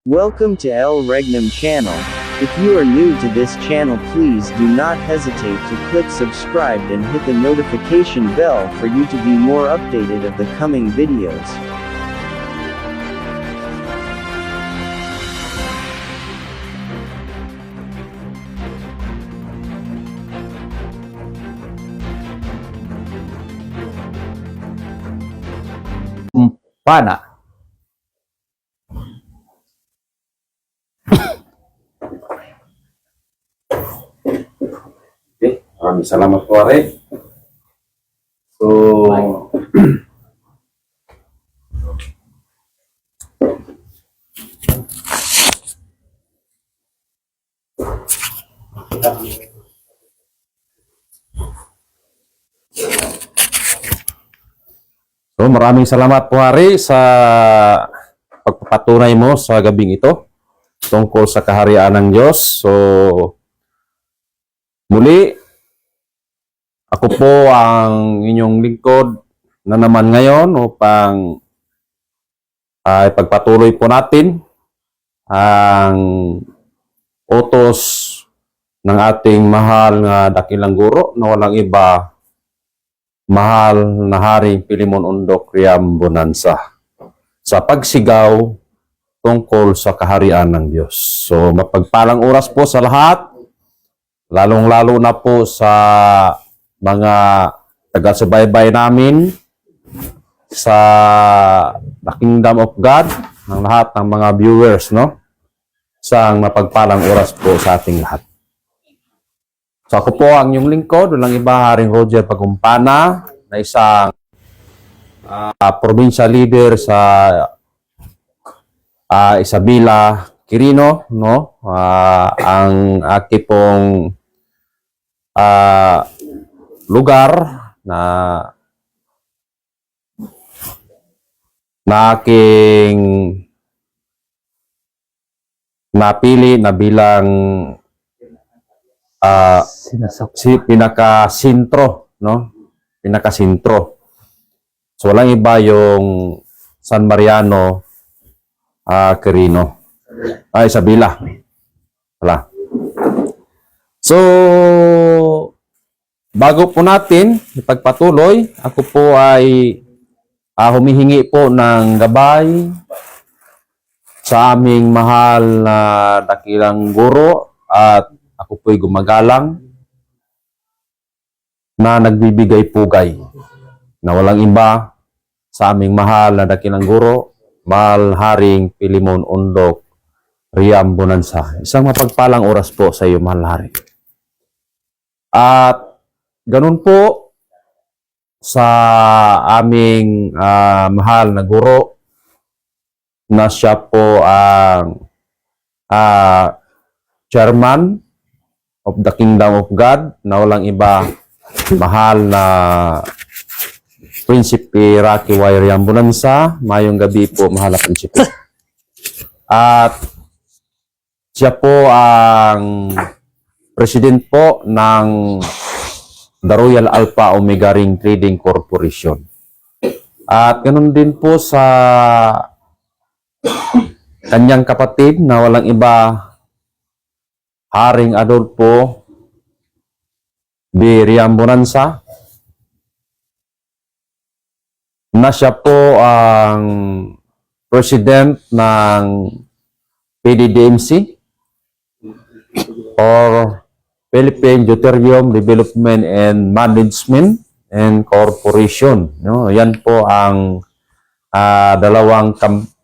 Welcome to El Regnum channel. If you are new to this channel, please do not hesitate to click subscribe and hit the notification bell for you to be more updated of the coming videos. Pana. Okay, maraming salamat po, Are. So, maraming salamat po, Are, sa pagpapatunay mo sa gabing ito tungkol sa kaharian ng Diyos. So, muli, ako po ang inyong lingkod na naman ngayon upang ipagpatuloy po natin ang utos ng ating mahal na dakilang guro na walang iba, mahal na Haring Pilimon Undok Riam Bonanza, sa pagsigaw tungkol sa kaharian ng Diyos. So, mapagpalang oras po sa lahat, lalong-lalo na po sa mga taga-subaybay namin sa The Kingdom of God, ang lahat ng mga viewers, no? Isang mapagpalang oras po sa ating lahat. So, ako po ang inyong lingkod, walang iba, Haring Roger Pagumpana, na isang provincial leader sa Isabela, Quirino, no? Ang aking pong lugar na aking napili na bilang pinaka-sintro, no? Pinaka-sintro. So, walang iba yung San Mariano, Quirino. Isabela. Wala. So, bago po natin ipagpatuloy, ako po ay humihingi po ng gabay sa aming mahal na dakilang guro, at ako po'y gumagalang na nagbibigay pugay na walang iba sa aming mahal na dakilang guro, mahal Haring Pilimon Undok Riam Bonanza. Isang mapagpalang oras po sa iyo, mahal Hari. At ganun po sa aming mahal na guro na siya po ang chairman of the Kingdom of God, na walang iba, mahal na Prinsipe Rocky Y. Riam Bonanza. Mayong gabi po, mahal na Prinsipe. At siya po ang president po ng The Royal Alpha Omega Ring Trading Corporation. At ganun din po sa kanyang kapatid na walang iba, Haring Adolfo B. Riam Bonanza, na siya po ang president ng PDDMC or Philippine Deuterium Development and Management and Corporation. No? Yan po ang dalawang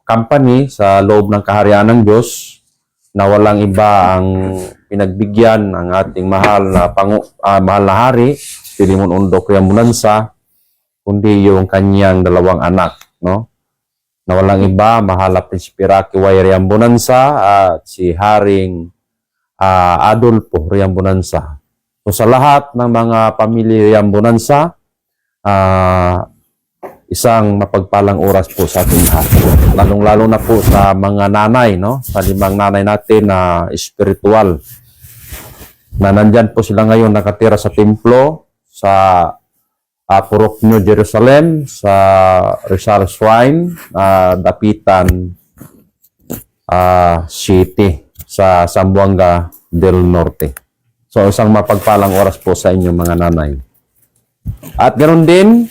company sa loob ng kaharian ng Diyos na walang iba ang pinagbigyan ng ating mahal na mahal na Hari Pilimon Undok Riam Bonanza, kundi yung kanyang dalawang anak, no? Na walang iba, mahal na Prinsipe Rocky Y. Riam Bonanza at si Haring Adolfo Riam Bonanza. So sa lahat ng mga pamilya Riam Bonanza, isang mapagpalang oras po sa ating lahat. Lalong-lalo na po sa mga nanay, no? Sa 5 nanay natin na spiritual, na nandyan po sila ngayon nakatira sa templo sa Purok New Jerusalem, sa Rizal Shrine, Dapitan, City sa Zamboanga del Norte. So, isang mapagpalang oras po sa inyong mga nanay. At ganoon din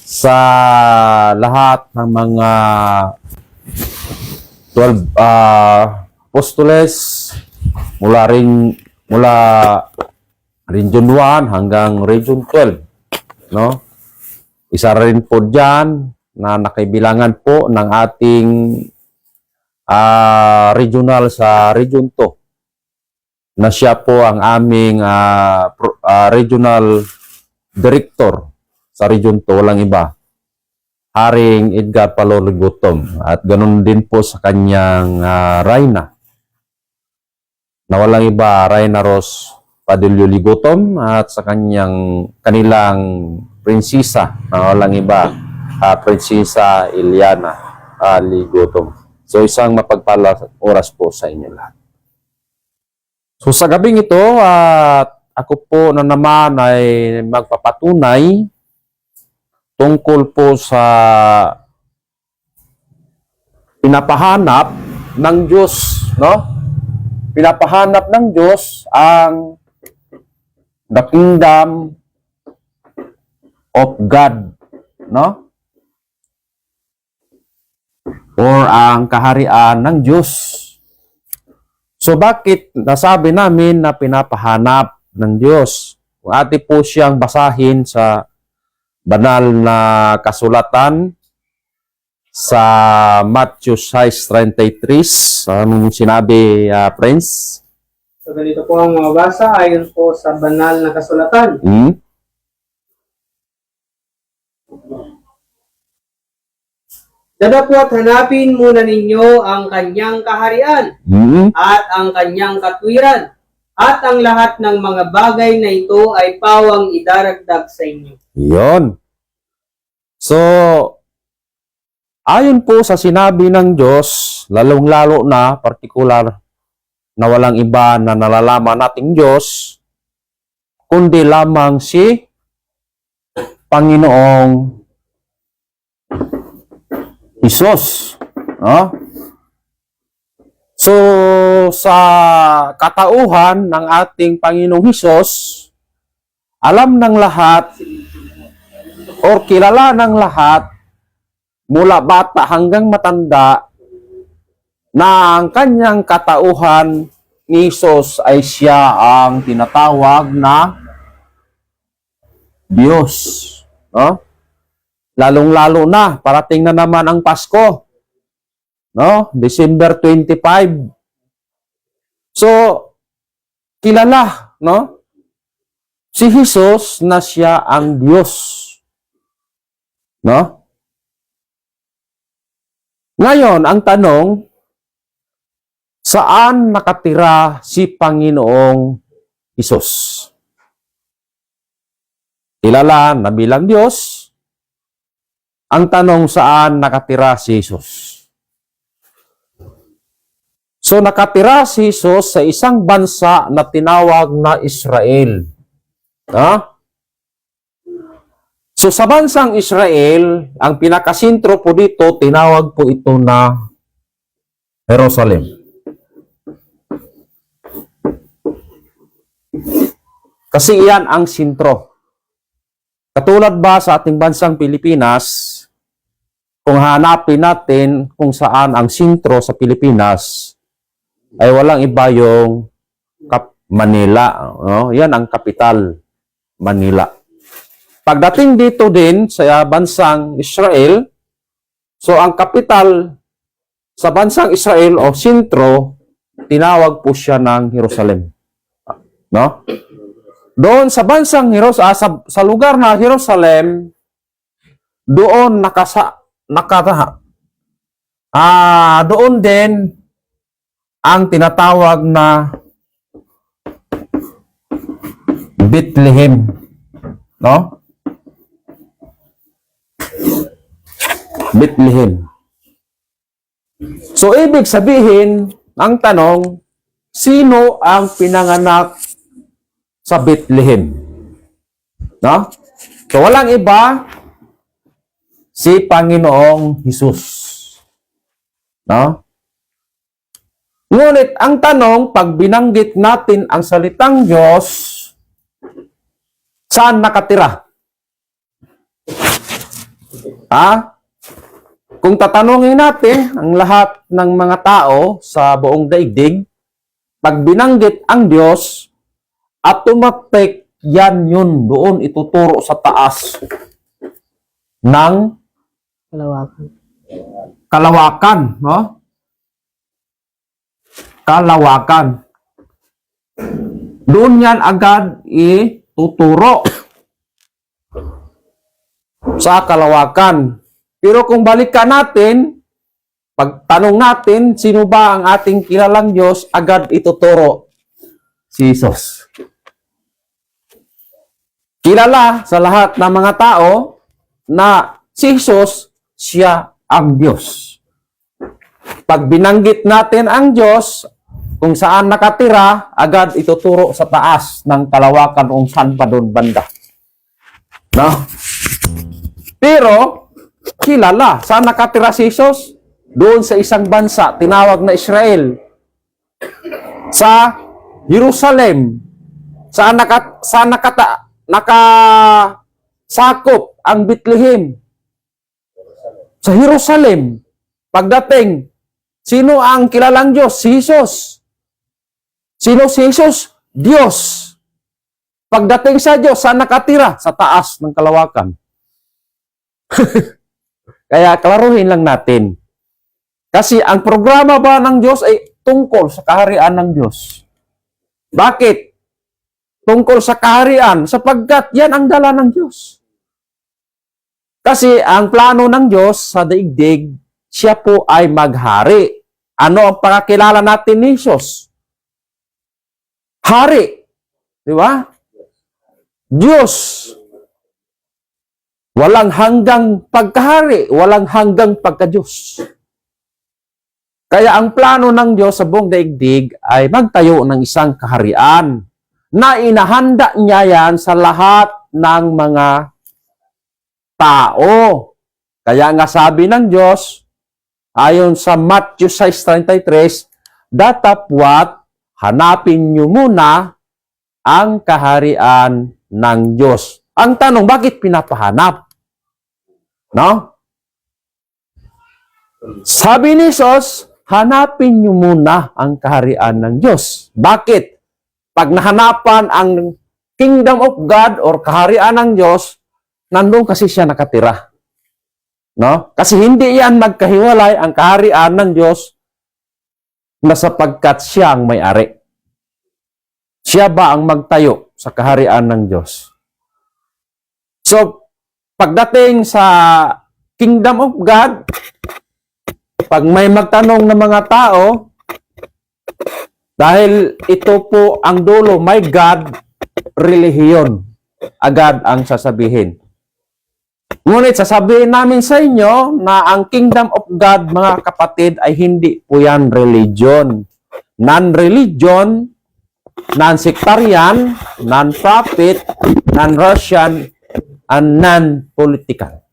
sa lahat ng mga 12 apostoles mula Region 1 hanggang Region 12, no? Isa rin po diyan na nakaibilangan po ng ating regional sa Region 2 na siya po ang aming regional director sa Region 2, walang iba, Haring Edgar Palolo Gutom, at ganun din po sa kanyang Rayna na walang iba, Rayna Rose Padillo Ligotom, at sa kanilang prinsesa na walang iba, Prinsesa Iliana Ligotom. So, isang mapagpalang oras po sa inyo lahat. So, sa gabing ito, ako po na naman ay magpapatunay tungkol po sa pinapahanap ng Diyos, no? Pinapahanap ng Diyos ang the kingdom of God, no? Or ang kaharian ng Diyos. So bakit nasabi namin na pinapahanap ng Diyos? Kung ati po siyang basahin sa banal na kasulatan sa Matthew 6:33, anong sinabi, Prince? So ganito po ang mabasa ayon po sa banal na kasulatan. Datapwat hanapin muna ninyo ang kanyang kaharian at ang kanyang katwiran, at ang lahat ng mga bagay na ito ay pawang idaragdag sa inyo. Yon. So, ayon po sa sinabi ng Diyos, lalong-lalo na partikular na walang iba na nalalaman nating Diyos, kundi lamang si Panginoong Hesus. No? So, sa katauhan ng ating Panginoong Hesus, alam ng lahat or kilala ng lahat mula bata hanggang matanda na ang kanyang katauhan ni Hesus ay siya ang tinatawag na Diyos. No? Lalong-lalo na, parating na naman ang Pasko. No? December 25. So, kilala, no? Si Hesus na siya ang Diyos. No? Ngayon, ang tanong, saan nakatira si Panginoong Hesus? Kilala na bilang Diyos. Ang tanong, saan nakatira si Hesus? So, nakatira si Hesus sa isang bansa na tinawag na Israel. Ha? So, sa bansang Israel, ang pinakasintro po dito, tinawag po ito na Jerusalem. Kasi iyan ang sintro. Katulad ba sa ating bansang Pilipinas, kung hanapin natin kung saan ang sintro sa Pilipinas, ay walang iba yung Manila. No? Yan ang kapital, Manila. Pagdating dito din sa bansang Israel, so ang kapital sa bansang Israel o sintro, tinawag po siya ng Jerusalem. No? Doon sa bansang sa lugar na Jerusalem, doon doon din ang tinatawag na Bethlehem, no? Bethlehem. So ibig sabihin, ang tanong, sino ang pinanganak sa Bethlehem? No? So walang iba, si Panginoong Hesus. No? Ngunit ang tanong, pag binanggit natin ang salitang Diyos, saan nakatira? Kung tatanungin natin ang lahat ng mga tao sa buong daigdig, pag binanggit ang Diyos, automatic yan yun doon ituturo sa taas ng kalawakan, no? Kalawakan. Doon yan agad ituturo sa kalawakan. Pero kung balikan natin, pag tanong natin, sino ba ang ating kilalang Diyos, agad ituturo si Jesus. Kilala sa lahat ng mga tao na si Jesus, siya ang Diyos. Pag binanggit natin ang Diyos, kung saan nakatira, agad ituturo sa taas ng kalawakan kung saan pa doon banda. No? Pero, kilala, saan nakatira si Jesus? Doon sa isang bansa, tinawag na Israel. Sa Jerusalem, saan nakasakop ang Bethlehem? Sa Jerusalem. Pagdating, sino ang kilalang Diyos? Si Jesus. Sino si Jesus? Diyos. Pagdating sa Diyos, saan nakatira? Sa taas ng kalawakan. Kaya klaruhin lang natin. Kasi ang programa ba ng Diyos ay tungkol sa kaharian ng Diyos. Bakit? Tungkol sa kaharian, sapagkat yan ang dala ng Diyos. Kasi ang plano ng Diyos sa daigdig, siya po ay maghari. Ano ang pakakilala natin ni Jesus? Hari. Di ba? Diyos. Walang hanggang pagkahari, walang hanggang pagka-Diyos. Kaya ang plano ng Diyos sa buong daigdig ay magtayo ng isang kaharian na inahanda niya yan sa lahat ng mga tao. Kaya nga sabi ng Diyos, ayon sa Matthew 6:33, datapwat hanapin niyo muna ang kaharian ng Diyos. Ang tanong, bakit pinapahanap? No? Sabi ni Jesus, hanapin niyo muna ang kaharian ng Diyos. Bakit? Pag nahanapan ang kingdom of God or kaharian ng Diyos, nandun kasi siya nakatira. No? Kasi hindi yan magkahiwalay ang kaharian ng Diyos na sapagkat siya ang may-ari. Siya ba ang magtayo sa kaharian ng Diyos? So, pagdating sa kingdom of God, pag may magtanong ng mga tao, dahil ito po ang dulo, my God, relihiyon, agad ang sasabihin. Ngunit sasabihin namin sa inyo na ang kingdom of God, mga kapatid, ay hindi po yan religion. Non-religion, non-sectarian, non-profit, non-Russian, and non-political.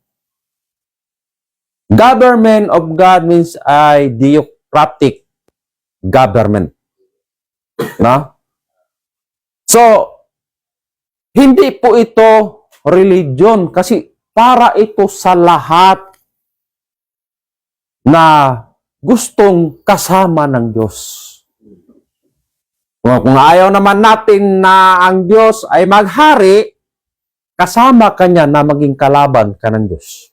Government of God means ay theocratic government. No? So, hindi po ito religion kasi para ito sa lahat na gustong kasama ng Diyos. Kung ayaw naman natin na ang Diyos ay maghari, kasama ka niya na maging kalaban ka ng Diyos.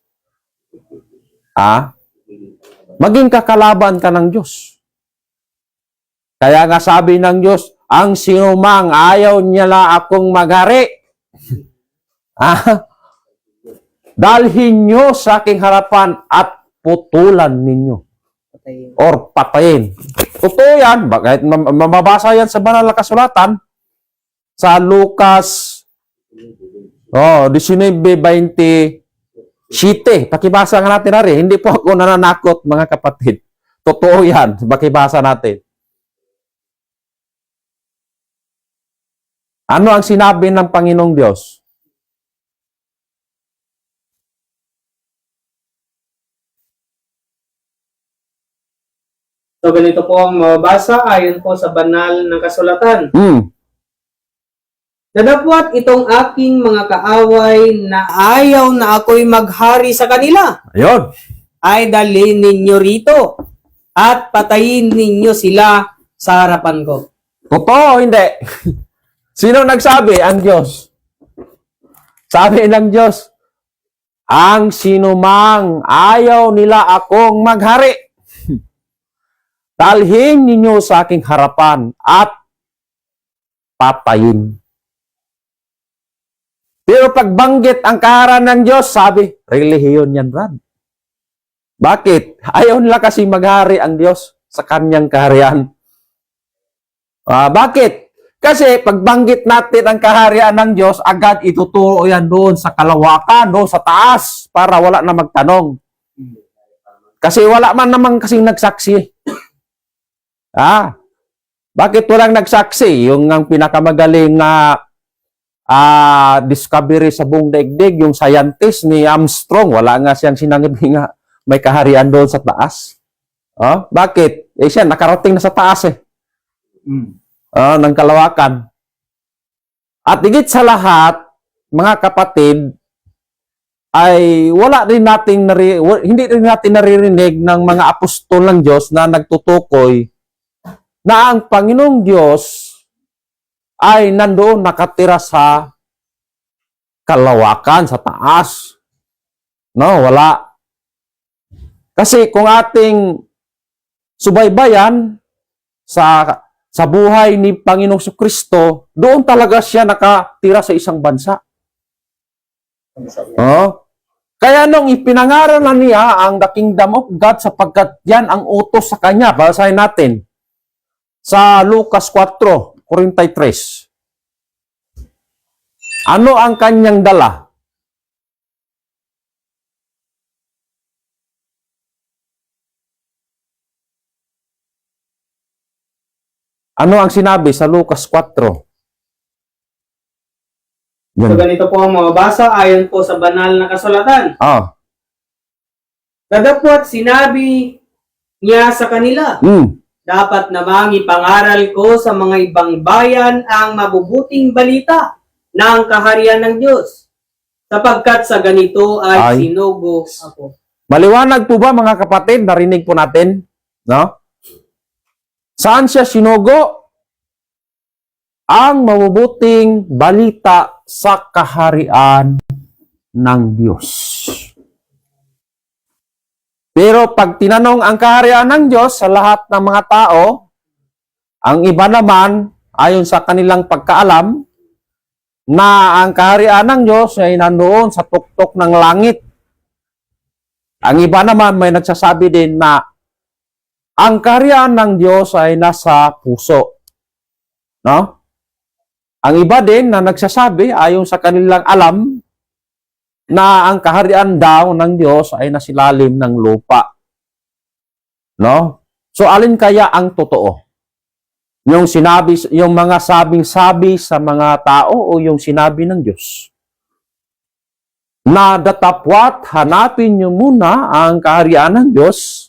Maging kakalaban ka ng Diyos. Kaya nga sabi ng Diyos, ang sinumang ayaw niya la akong maghari, dalhin nyo sa aking harapan at putulan ninyo. Or patayin. Totoo yan. Kahit mababasa yan sa banal na kasulatan, sa Lucas 19:27. Pakibasa nga natin rin. Hindi po ako nananakot, mga kapatid. Totoo yan. Pakibasa natin. Ano ang sinabi ng Panginoong Diyos? So ganito po ang mababasa ayon po sa banal ng kasulatan. Dadapwat itong aking mga kaaway na ayaw na ako'y maghari sa kanila, Ayun. ay dalhin ninyo rito at patayin ninyo sila sa harapan ko. Totoo, hindi. Sino nagsabi? Ang Diyos. Sabi ng Diyos, ang sinumang ayaw nila akong maghari, dalhin ninyo sa aking harapan at patayin. Pero pagbanggit ang kaharan ng Diyos, sabi, relihiyon yan, Brad. Bakit? Ayaw nila kasi maghari ang Diyos sa kanyang kaharian. Bakit? Kasi pagbanggit natin ang kaharian ng Diyos, agad ituturo yan doon sa kalawakan, doon sa taas, para wala na magtanong. Kasi wala man naman kasing nagsaksi. Bakit walang nagsaksi? Yung ang pinakamagaling na discovery sa buong daigdig, yung scientist ni Armstrong, wala nga siyang sinabi nga may kaharian doon sa taas. Bakit? Siya, nakarating na sa taas ng kalawakan. At higit sa lahat, mga kapatid, ay hindi rin natin naririnig ng mga apostol ng Diyos na nagtutukoy na ang Panginoong Diyos ay nandoon nakatira sa kalawakan, sa taas. No, wala. Kasi kung ating subaybayan sa buhay ni Panginoong Kristo, doon talaga siya nakatira sa isang bansa. Kaya nung ipinangaral na niya ang the kingdom of God sapagkat yan ang utos sa kanya, basahin natin sa Lucas 4:43. Ano ang kanyang dala? Ano ang sinabi sa Lucas 4? So ganito po ang mababasa ayon po sa banal na kasulatan. Dadapwat sinabi niya sa kanila, dapat namang ipangaral ko sa mga ibang bayan ang mabubuting balita ng kaharian ng Diyos, sapagkat sa ganito ay sinugo ako. Maliwanag po ba mga kapatid? Narinig po natin? No? Saan siya sinugo? Ang mabubuting balita sa kaharian ng Diyos. Pero pag tinanong ang kaharian ng Diyos sa lahat ng mga tao, ang iba naman, ayon sa kanilang pagkaalam, na ang kaharian ng Diyos ay nandoon sa tuktok ng langit. Ang iba naman may nagsasabi din na ang kaharian ng Diyos ay nasa puso. No? Ang iba din na nagsasabi, ayon sa kanilang alam, na ang kaharian daw ng Diyos ay nasilalim ng lupa. No? So alin kaya ang totoo? Yung mga sabing-sabi sa mga tao o yung sinabi ng Diyos? Na datapwat, hanapin niyo muna ang kaharian ng Diyos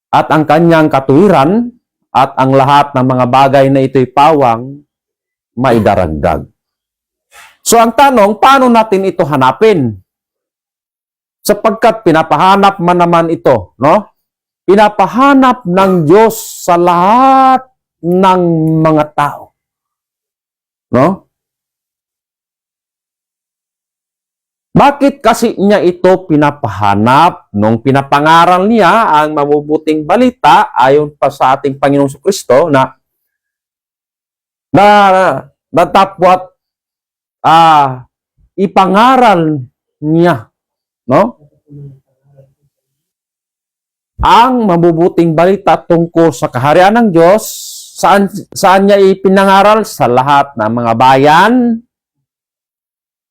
at ang kanyang katuwiran at ang lahat ng mga bagay na ito'y pawang maidaragdag. So ang tanong, paano natin ito hanapin? Sapagkat pinapahanap man naman ito, no? Pinapahanap ng Diyos sa lahat ng mga tao. No? Bakit kasi niya ito pinapahanap? Nung pinapangaral niya ang mabubuting balita ayon pa sa ating Panginoong Kristo na natapwat ipangaral niya, no? Ang mabubuting balita tungkol sa kaharian ng Diyos, saan niya ipinangaral? Sa lahat ng mga bayan,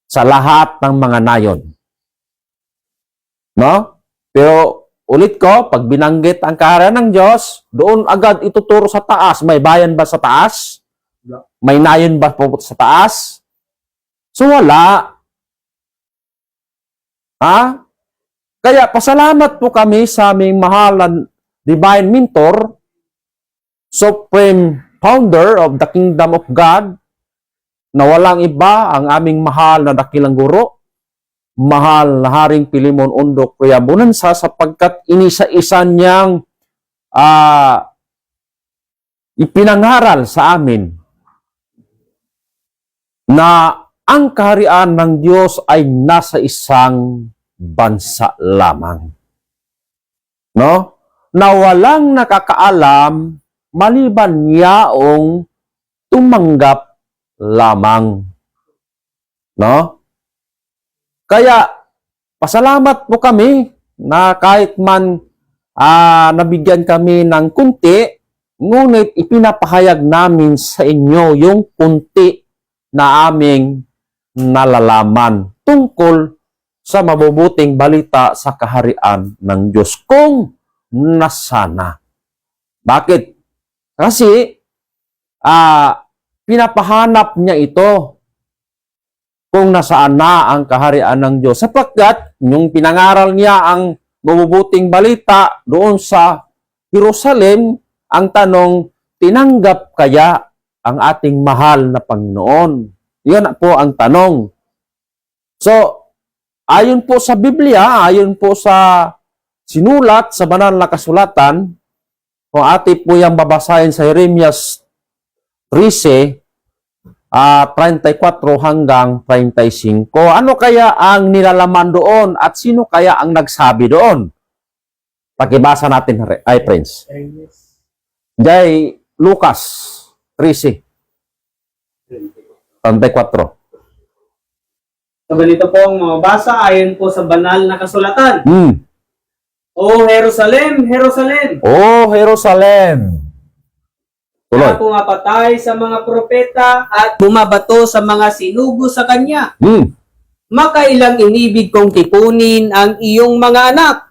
sa lahat ng mga nayon. No? Pero ulit ko, pag binanggit ang kaharian ng Diyos, doon agad ituturo sa taas. May bayan ba sa taas? May nayon ba po sa taas? So wala. Kaya pasalamat po kami sa aming mahal divine mentor, supreme founder of the kingdom of God, na walang iba ang aming mahal na dakilang guro, mahal na Haring Pilimon Undo Kuya Bonanza, sapagkat inisa-isa niyang ipinangaral sa amin na ang kaharian ng Diyos ay nasa isang bansa lamang. No? Na walang nakakaalam maliban yaong tumanggap lamang. No? Kaya pasalamat po kami na kahit man nabigyan kami ng kunti, ngunit ipinapahayag namin sa inyo yung kunti na aming nalalaman tungkol sa mabubuting balita sa kaharian ng Diyos kung nasana. Bakit? Kasi pinapahanap niya ito kung nasaan na ang kaharian ng Diyos. Sapagkat yung pinangaral niya ang mabubuting balita doon sa Jerusalem, ang tanong, tinanggap kaya ang ating mahal na Panginoon? Yan po ang tanong. So, ayon po sa Biblia, ayon po sa sinulat sa banal na kasulatan, kung atin po yung babasahin sa Jeremias 13, 34 hanggang 35, ano kaya ang nilalaman doon at sino kaya ang nagsabi doon? Pakibasa natin, ay friends. Jay Lucas 13, 34. So, ganito po ang mabasa ayon po sa banal na kasulatan. O Jerusalem, Jerusalem! O Jerusalem! Na Tuloy. pumapatay sa mga propeta at bumabato sa mga sinugo sa kanya. Makailang inibig kong tipunin ang iyong mga anak,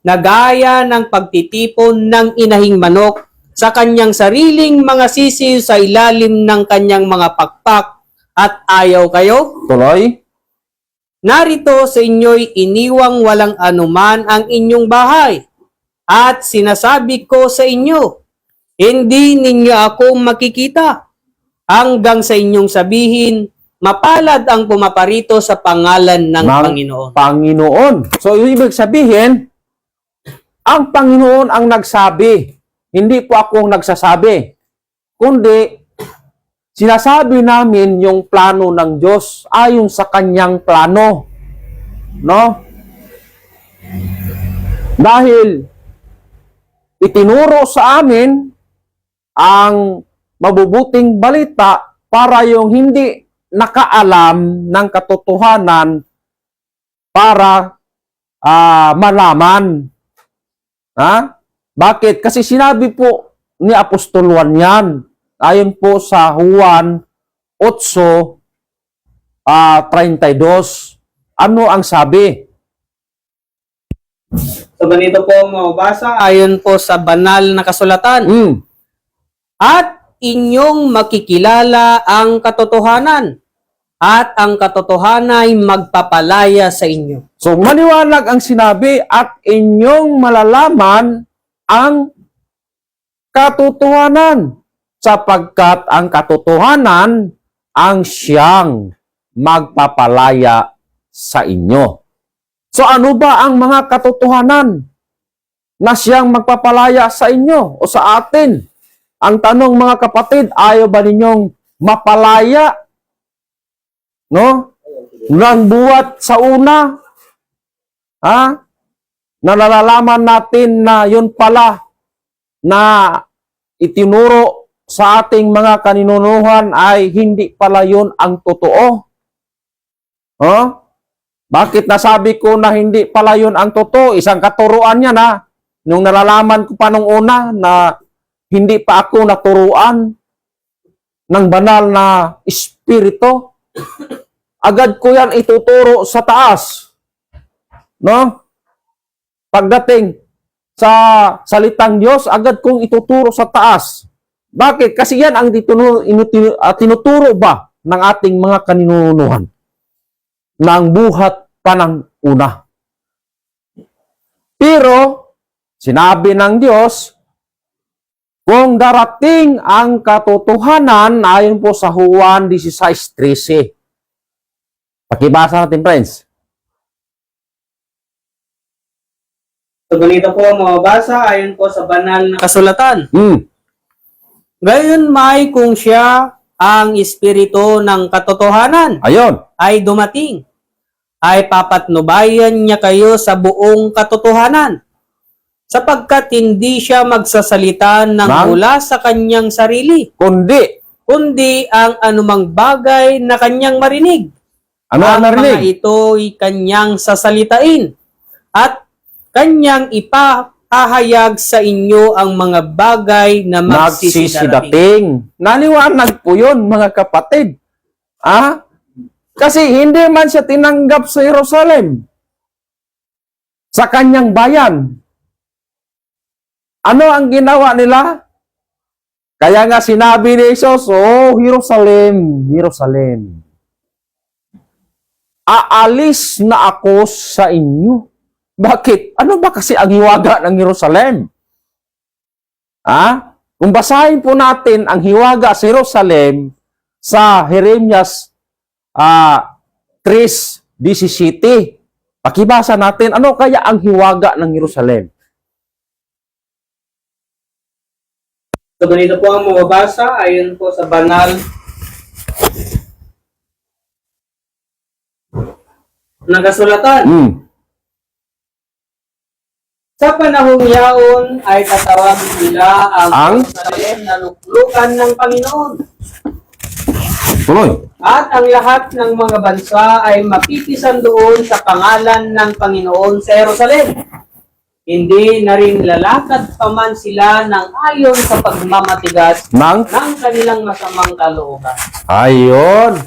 na gaya ng pagtitipon ng inahing manok sa kanyang sariling mga sisiw sa ilalim ng kanyang mga pakpak, at ayaw kayo? Tuloy. Narito sa inyo'y iniwang walang anuman ang inyong bahay, at sinasabi ko sa inyo, hindi ninyo ako makikita, hanggang sa inyong sabihin, mapalad ang pumaparito sa pangalan ng Panginoon. Panginoon. So, ibig sabihin, ang Panginoon ang nagsabi. Hindi po ako ang nagsasabi. Kundi, sinasabi namin yung plano ng Diyos ayon sa kanyang plano. No? Dahil itinuro sa amin ang mabubuting balita para yung hindi nakaalam ng katotohanan para malaman. Ha? Bakit? Kasi sinabi po ni Apostol Juan yan. Ayon po sa Juan 8:32. Ano ang sabi? So, ganito po ang mabasa ayon po sa banal na kasulatan. At inyong makikilala ang katotohanan, at ang katotohanan ay magpapalaya sa inyo. So, maliwanag ang sinabi at inyong malalaman ang katotohanan, sapagkat ang katotohanan ang siyang magpapalaya sa inyo. So, ano ba ang mga katotohanan na siyang magpapalaya sa inyo o sa atin? Ang tanong, mga kapatid, ayaw ba ninyong mapalaya? No? Nang buhat sa una, nalalaman natin na yun pala na itinuro sa ating mga kaninunuhan ay hindi pala yun ang totoo. Bakit nasabi ko na hindi pala yun ang totoo? Isang katuruan yan nung nalalaman ko pa nung una na hindi pa ako naturuan ng banal na espiritu, agad ko yan ituturo sa taas. No? Pagdating sa salitang Diyos, agad kong ituturo sa taas. Bakit? Kasi yan ang tinuturo ba ng ating mga kaninunuhan ng buhat pa ng una. Pero, sinabi ng Diyos, kung darating ang katotohanan, ayon po sa Juan 16:13. Pakibasa natin, friends. So ganito po ang mababasa ayon po sa banal na kasulatan. Gayon may kung siya ang espiritu ng katotohanan Ayon. ay dumating, ay papatnubayan niya kayo sa buong katotohanan, sapagkat hindi siya magsasalita ng mula sa kanyang sarili, kundi ang anumang bagay na kanyang marinig. Ano ang Ang mga narinig? ito'y kanyang sasalitain at kanyang ipahahayag sa inyo ang mga bagay na magsisidating. Magsisidating. Naliwanag po yun, mga kapatid. Kasi hindi man siya tinanggap sa Jerusalem, sa kanyang bayan. Ano ang ginawa nila? Kaya nga sinabi ni Jesus, "Oh, Jerusalem, Jerusalem, aalis na ako sa inyo." Bakit? Ano ba kasi ang hiwaga ng Jerusalem? Kung basahin po natin ang hiwaga sa Jerusalem sa Jeremias 3:17, pakibasa natin, ano kaya ang hiwaga ng Jerusalem? So ganito po ang mababasa ayon po sa banal na kasulatan. Sa panahong yaon ay tatawagin nila ang Jerusalem na luklukan ng Panginoon. Tuloy. At ang lahat ng mga bansa ay mapipisan doon sa pangalan ng Panginoon sa Jerusalem. Hindi na rin lalakad pa man sila ng ayon sa pagmamatigas ng kanilang masamang kalooban. Ayon.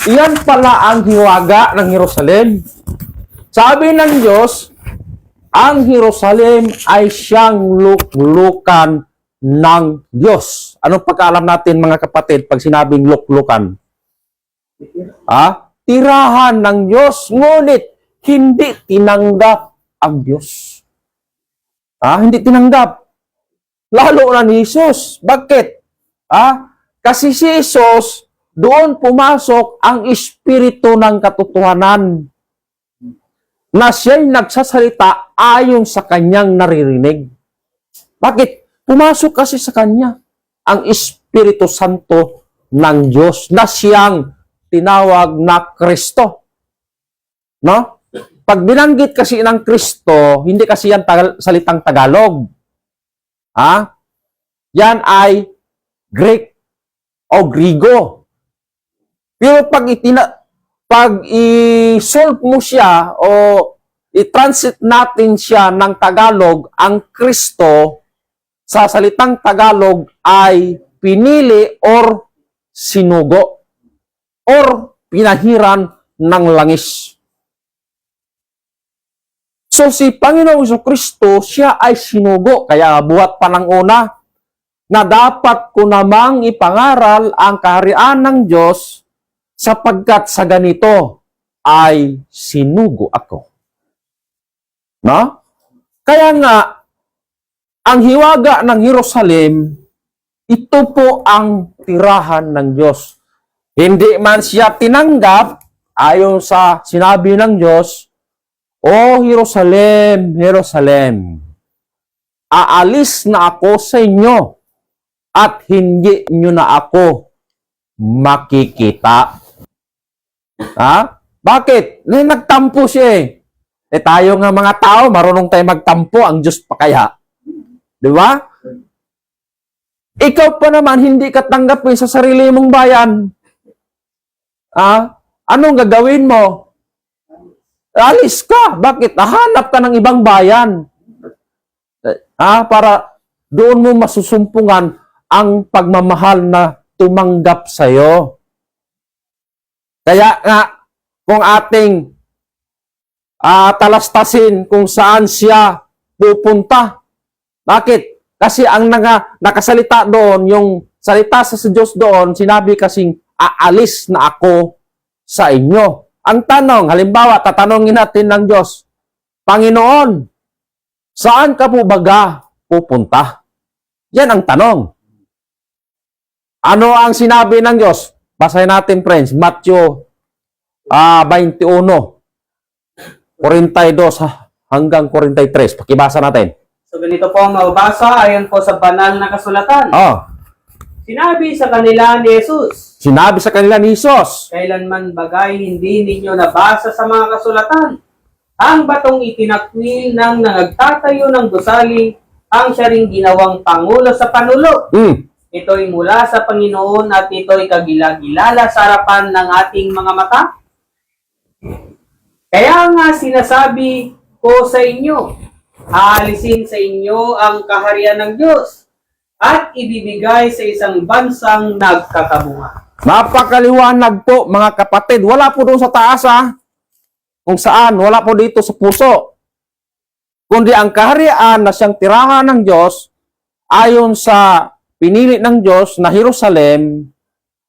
Iyan pala ang hiwaga ng Jerusalem. Sabi ng Diyos, ang Jerusalem ay siyang luklukan ng Diyos. Anong pagkaalam natin, mga kapatid, pag sinabing luklukan? Tirahan ng Diyos, ngunit hindi tinanggap ang Diyos. Hindi tinanggap. Lalo na ni Jesus. Bakit? Kasi si Jesus, doon pumasok ang espiritu ng katotohanan na siya'y nagsasalita ayon sa kanyang naririnig. Bakit? Pumasok kasi sa kanya ang Espiritu Santo ng Diyos na siyang tinawag na Kristo. No? Pag binanggit kasi ng Kristo, hindi kasi yan salitang Tagalog. Yan ay Greek o Grigo. Pero pag i-solve mo siya o i-translate natin siya ng Tagalog, ang Kristo sa salitang Tagalog ay pinili or sinugo or pinahiran ng langis. So si Panginoong Jesucristo, siya ay sinugo. Kaya buhat pa ng una na dapat ko namang ipangaral ang kaharian ng Diyos sapagkat sa ganito ay sinugo ako. No? Kaya nga, ang hiwaga ng Jerusalem, ito po ang tirahan ng Diyos. Hindi man siya tinanggap, ayon sa sinabi ng Diyos, "O Jerusalem, Jerusalem, aalis na ako sa inyo at hindi nyo na ako makikita." Bakit? Nagtampo siya eh. Tayo nga mga tao, marunong tayo magtampo, ang Diyos pa kaya. Di ba? Ikaw pa naman, hindi ka tanggapin sa sarili mong bayan. Anong gagawin mo? Alis ka. Bakit? Hanap ka ng ibang bayan. Para doon mo masusumpungan ang pagmamahal na tumanggap sa'yo. Kaya nga, kung ating talastasin kung saan siya pupunta. Bakit? Kasi ang nakasalita doon, yung salita sa Diyos doon, sinabi kasing, aalis na ako sa inyo. Ang tanong, halimbawa, tatanungin natin ng Diyos, Panginoon, Saan ka po baga pupunta? Yan ang tanong. Ano ang sinabi ng Diyos? Basahin natin, friends. Matthew 21, 42 hanggang 43. Pakibasa natin. So ganito po ang mababasa ayon po sa banal na kasulatan. Sinabi sa kanila ni Jesus, Sinabi sa kanila ni Jesus, kailanman bagay hindi ninyo nabasa sa mga kasulatan. Ang batong itinakwil ng nagtatayo ng gusali, ang siya ring ginawang pangulo sa panulo. Ito'y mula sa Panginoon at ito'y kagilagilala sa harapan ng ating mga mata. Kaya nga sinasabi ko sa inyo, aalisin sa inyo ang kaharian ng Diyos at ibibigay sa isang bansang nagkakabunga. napakaliwanag po mga kapatid. Wala po doon sa taas kung saan, wala po dito sa puso. Kundi ang kaharian na siyang tirahan ng Diyos ayon sa pinili ng Diyos na Jerusalem,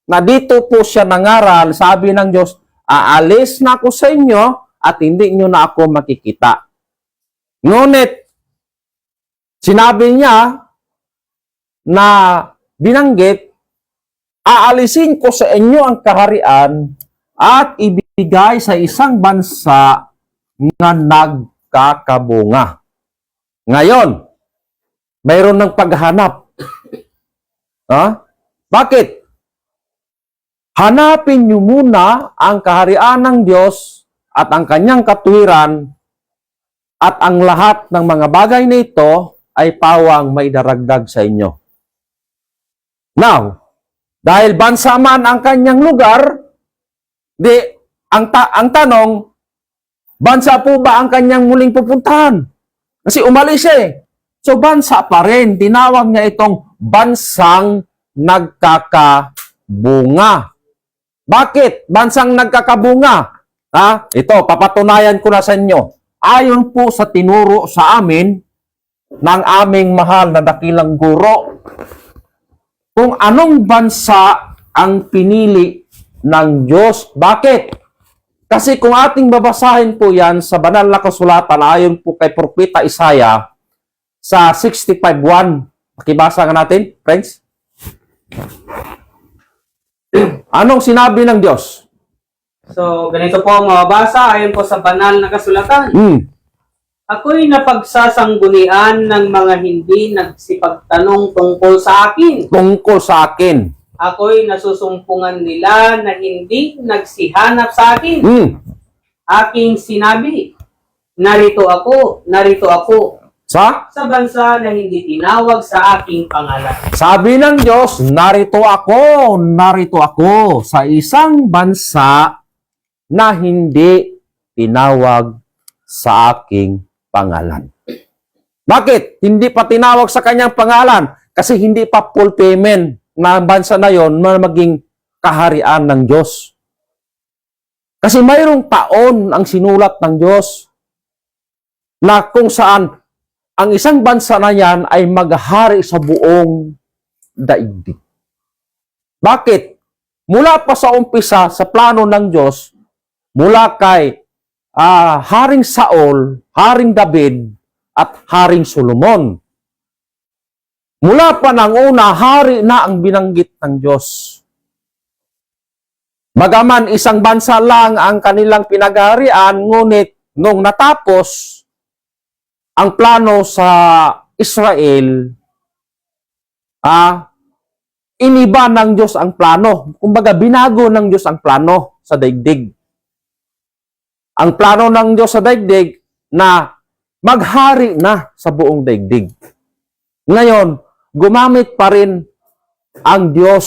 na dito po siya nangaral, sabi ng Diyos, aalis na ako sa inyo at hindi nyo na ako makikita. Ngunit, sinabi niya na binanggit, aalisin ko sa inyo ang kaharian at ibigay sa isang bansa na nagkakabunga. Ngayon, mayroon ng paghahanap. Bakit? Hanapin niyo muna ang kaharian ng Diyos at ang kanyang katuwiran, at ang lahat ng mga bagay na ito ay pawang may daragdag sa inyo. Now, dahil bansa man ang kanyang lugar, ang tanong, bansa po ba ang kanyang muling pupuntahan? Kasi umalis So, bansa pa rin. Tinawag niya itong bansang nagkakabunga. Bakit? Bansang nagkakabunga. Ito, papatunayan ko na sa inyo. Ayon po sa tinuro sa amin ng aming mahal na dakilang guro, kung anong bansa ang pinili ng Diyos. Bakit? Kasi kung ating babasahin po yan sa banal na kasulatan, ayon po kay Propeta Isaiah, sa 65:1. Pakibasa nga natin, friends. Anong sinabi ng Diyos? So, ganito po ang mababasa ayon po sa banal na kasulatan. Ako'y napagsasanggunian ng mga hindi nagsipagtanong tungkol sa akin. Tungkol sa akin. Ako'y nasusumpungan nila na hindi nagsihanap sa akin. Aking sinabi, narito ako, sa bansa na hindi tinawag sa aking pangalan. Sabi ng Diyos, narito ako sa isang bansa na hindi tinawag sa aking pangalan. Bakit? Hindi pa tinawag sa kanyang pangalan kasi hindi pa full payment na bansa na yon na maging kaharian ng Diyos. Kasi mayroong taon ang sinulat ng Diyos na kung saan ang isang bansa na yan ay maghari sa buong daigdig. Bakit? Mula pa sa umpisa sa plano ng Diyos, mula kay Haring Saul, Haring David, at Haring Solomon. Mula pa ng una, hari na ang binanggit ng Diyos. Bagaman isang bansa lang ang kanilang pinagharian, ngunit nung natapos ang plano sa Israel, iniba ng Diyos ang plano. Kumbaga, binago ng Diyos ang plano sa daigdig. Ang plano ng Diyos sa daigdig na maghari na sa buong daigdig. Ngayon, gumamit pa rin ang Diyos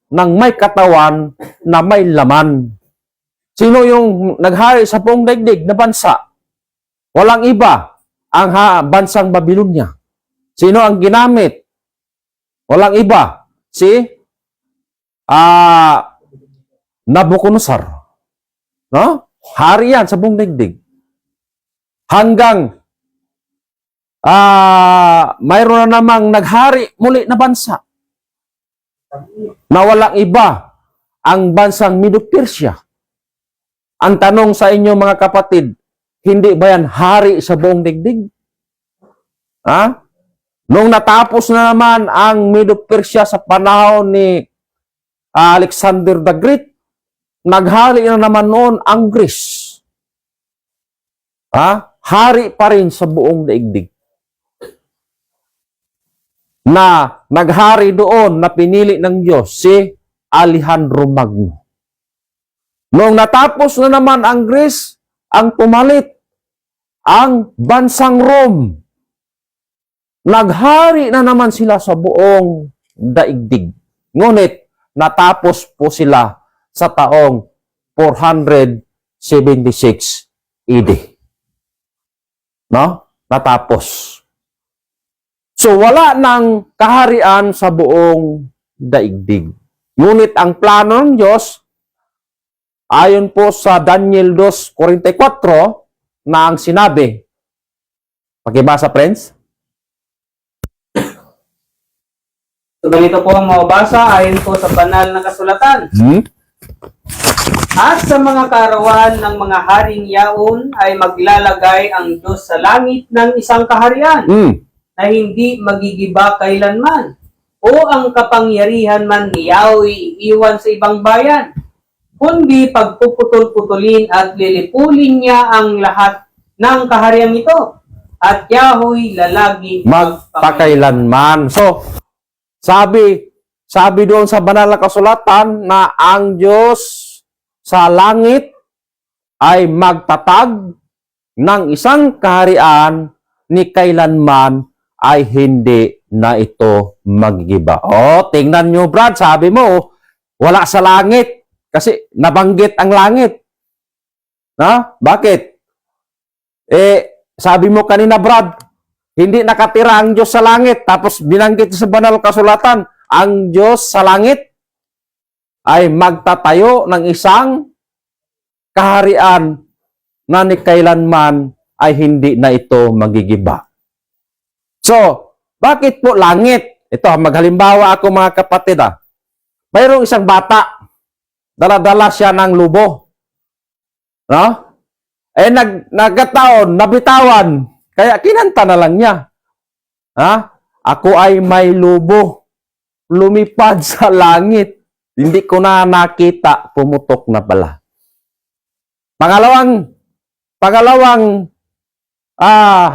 ng may katawan na may laman. Sino yung naghari sa buong daigdig na bansa? Walang iba. Ang bansang Babylonia. Sino ang ginamit? Walang iba. Si Nabucodonosor. No? Hari yan sa buong daigdig. Hanggang mayroon na namang naghari muli na bansa. Na walang iba ang bansang Medo-Persia. Ang tanong sa inyo mga kapatid, hindi ba yan hari sa buong daigdig? Ha? Nung natapos na naman ang Medo-Persia sa panahon ni Alexander the Great, naghari na naman noon ang Greece. Ha? Hari pa rin sa buong daigdig. Na naghari doon na pinili ng Diyos si Alejandro Magno. Nung natapos na naman ang Greece, ang pumalit ang bansang Rome. Naghari na naman sila sa buong daigdig. Ngunit natapos po sila sa taong 476 AD. No? Natapos. So wala nang kaharian sa buong daigdig. Ngunit ang plano ng Diyos, ayon po sa Daniel 2:44, na ang sinabi, pakibasa friends? So ganito po ang mababasa ayon po sa banal na kasulatan. At sa mga karawan ng mga haring yaon ay maglalagay ang Diyos sa langit ng isang kaharian na hindi magigiba kailanman, o ang kapangyarihan man ni Yahweh iiwan sa ibang bayan, kundi pagpuputol-putulin at lilipulin niya ang lahat ng kaharian ito, at Yahweh lalagi magpakailanman. So, sabi doon sa banal na kasulatan na ang Diyos sa langit ay magtatag ng isang kaharian ni kailanman ay hindi na ito magigiba. Tingnan nyo Brad, sabi mo, wala sa langit kasi nabanggit ang langit. Ha? Bakit? Sabi mo kanina Brad, hindi nakatira ang Diyos sa langit, tapos binanggit sa banal kasulatan, ang Diyos sa langit ay magtatayo ng isang kaharian na ni kailanman ay hindi na ito magigiba. So, bakit po langit? Ito, maghalimbawa ako mga kapatid. Mayroong isang bata, dala-dala siya ng lubo. No? Nagkataon, nabitawan, kaya kinanta na lang niya. Ako ay may lubo, lumipad sa langit. Hindi ko na nakita, pumutok na pala. Pangalawang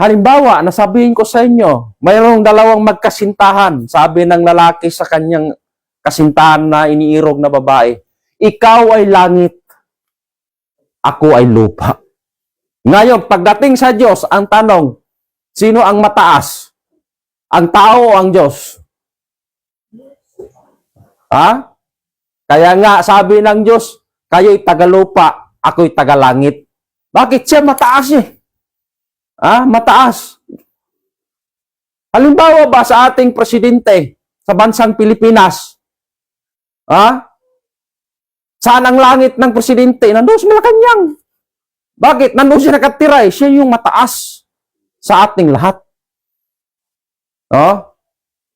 halimbawa, nasabihin ko sa inyo, mayroong dalawang magkasintahan. Sabi ng lalaki sa kanyang kasintahan na iniirog na babae, ikaw ay langit, ako ay lupa. Ngayon, pagdating sa Diyos, ang tanong, sino ang mataas? Ang tao o ang Diyos? Kaya nga, sabi ng Diyos, kayo'y tagalupa, ako'y tagalangit. Bakit siya mataas mataas. Halimbawa ba sa ating presidente sa bansang Pilipinas? Saan ang langit ng presidente? Nandun sa Malacanang. Bakit? Nandun siya nakatira. Siya yung mataas sa ating lahat.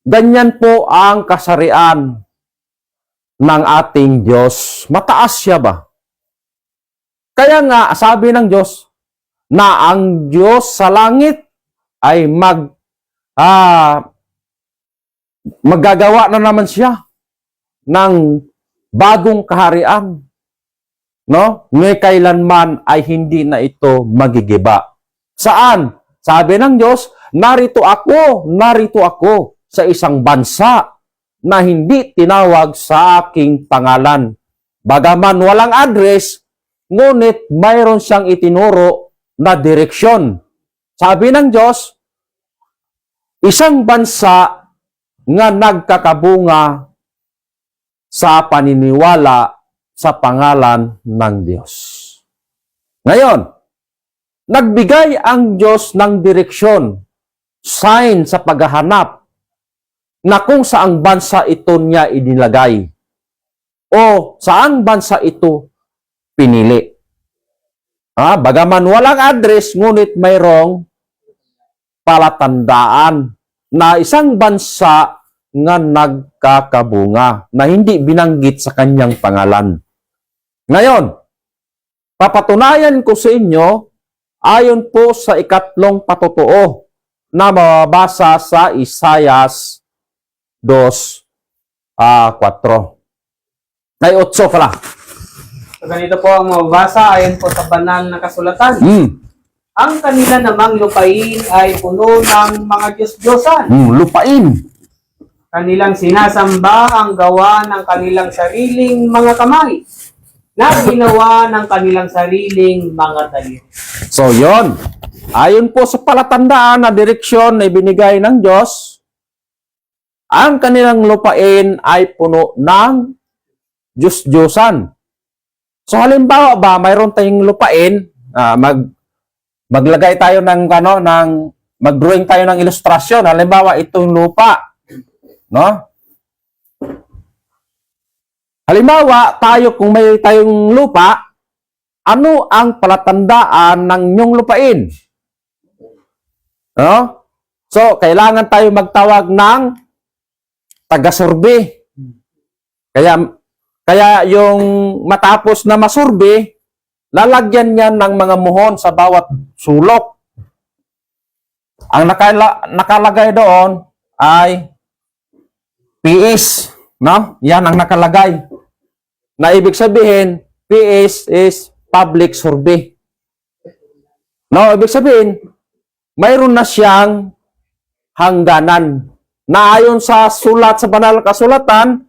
Ganyan po ang kasarian ng ating Diyos. Mataas siya ba? Kaya nga, sabi ng Diyos, na ang Diyos sa langit ay maggagawa na naman siya ng bagong kaharian. No? Ngay kailanman ay hindi na ito magigiba. Saan? Sabi ng Diyos, narito ako sa isang bansa na hindi tinawag sa aking pangalan. Bagaman walang address, ngunit mayroon siyang itinuro na direksyon. Sabi ng Diyos, isang bansa nga nagkakabunga sa paniniwala sa pangalan ng Diyos. Ngayon, nagbigay ang Diyos ng direksyon, sign sa paghahanap na kung saang bansa ito niya inilagay o saang bansa ito pinili. Bagaman walang address, ngunit mayroong palatandaan na isang bansa nga nagkakabunga na hindi binanggit sa kanyang pangalan. Ngayon, papatunayan ko sa inyo ayon po sa ikatlong patutuo na mababasa sa Isaias 2:4. Ay, 8 pala. So, ganito po ang mababasa ayon po sa banal na kasulatan. Ang kanila namang lupain ay puno ng mga Diyos-Diyosan. Lupain. Kanilang sinasamba ang gawa ng kanilang sariling mga kamay na ginawa ng kanilang sariling mga daliri. So, yon. Ayon po sa palatandaan na direksyon na ibinigay ng Diyos, ang kanilang lupain ay puno ng Diyos-Diyosan. So, halimbawa ba, mayroon tayong lupain, maglagay tayo ng mag-drawing tayo ng ilustrasyon. Halimbawa, itong lupa, no? Halimbawa, kung may tayong lupa, ano ang palatandaan ng inyong lupain? No? So, kailangan tayo magtawag ng taga-survey. Kaya yung matapos na masurvey, lalagyan niyan ng mga muhon sa bawat sulok. Ang nakalagay doon ay PS, no? Yan ang nakalagay. Na ibig sabihin, PS is public survey. No, ibig sabihin, mayroon na siyang hangganan. Na ayon sa sulat sa banal na kasulatan,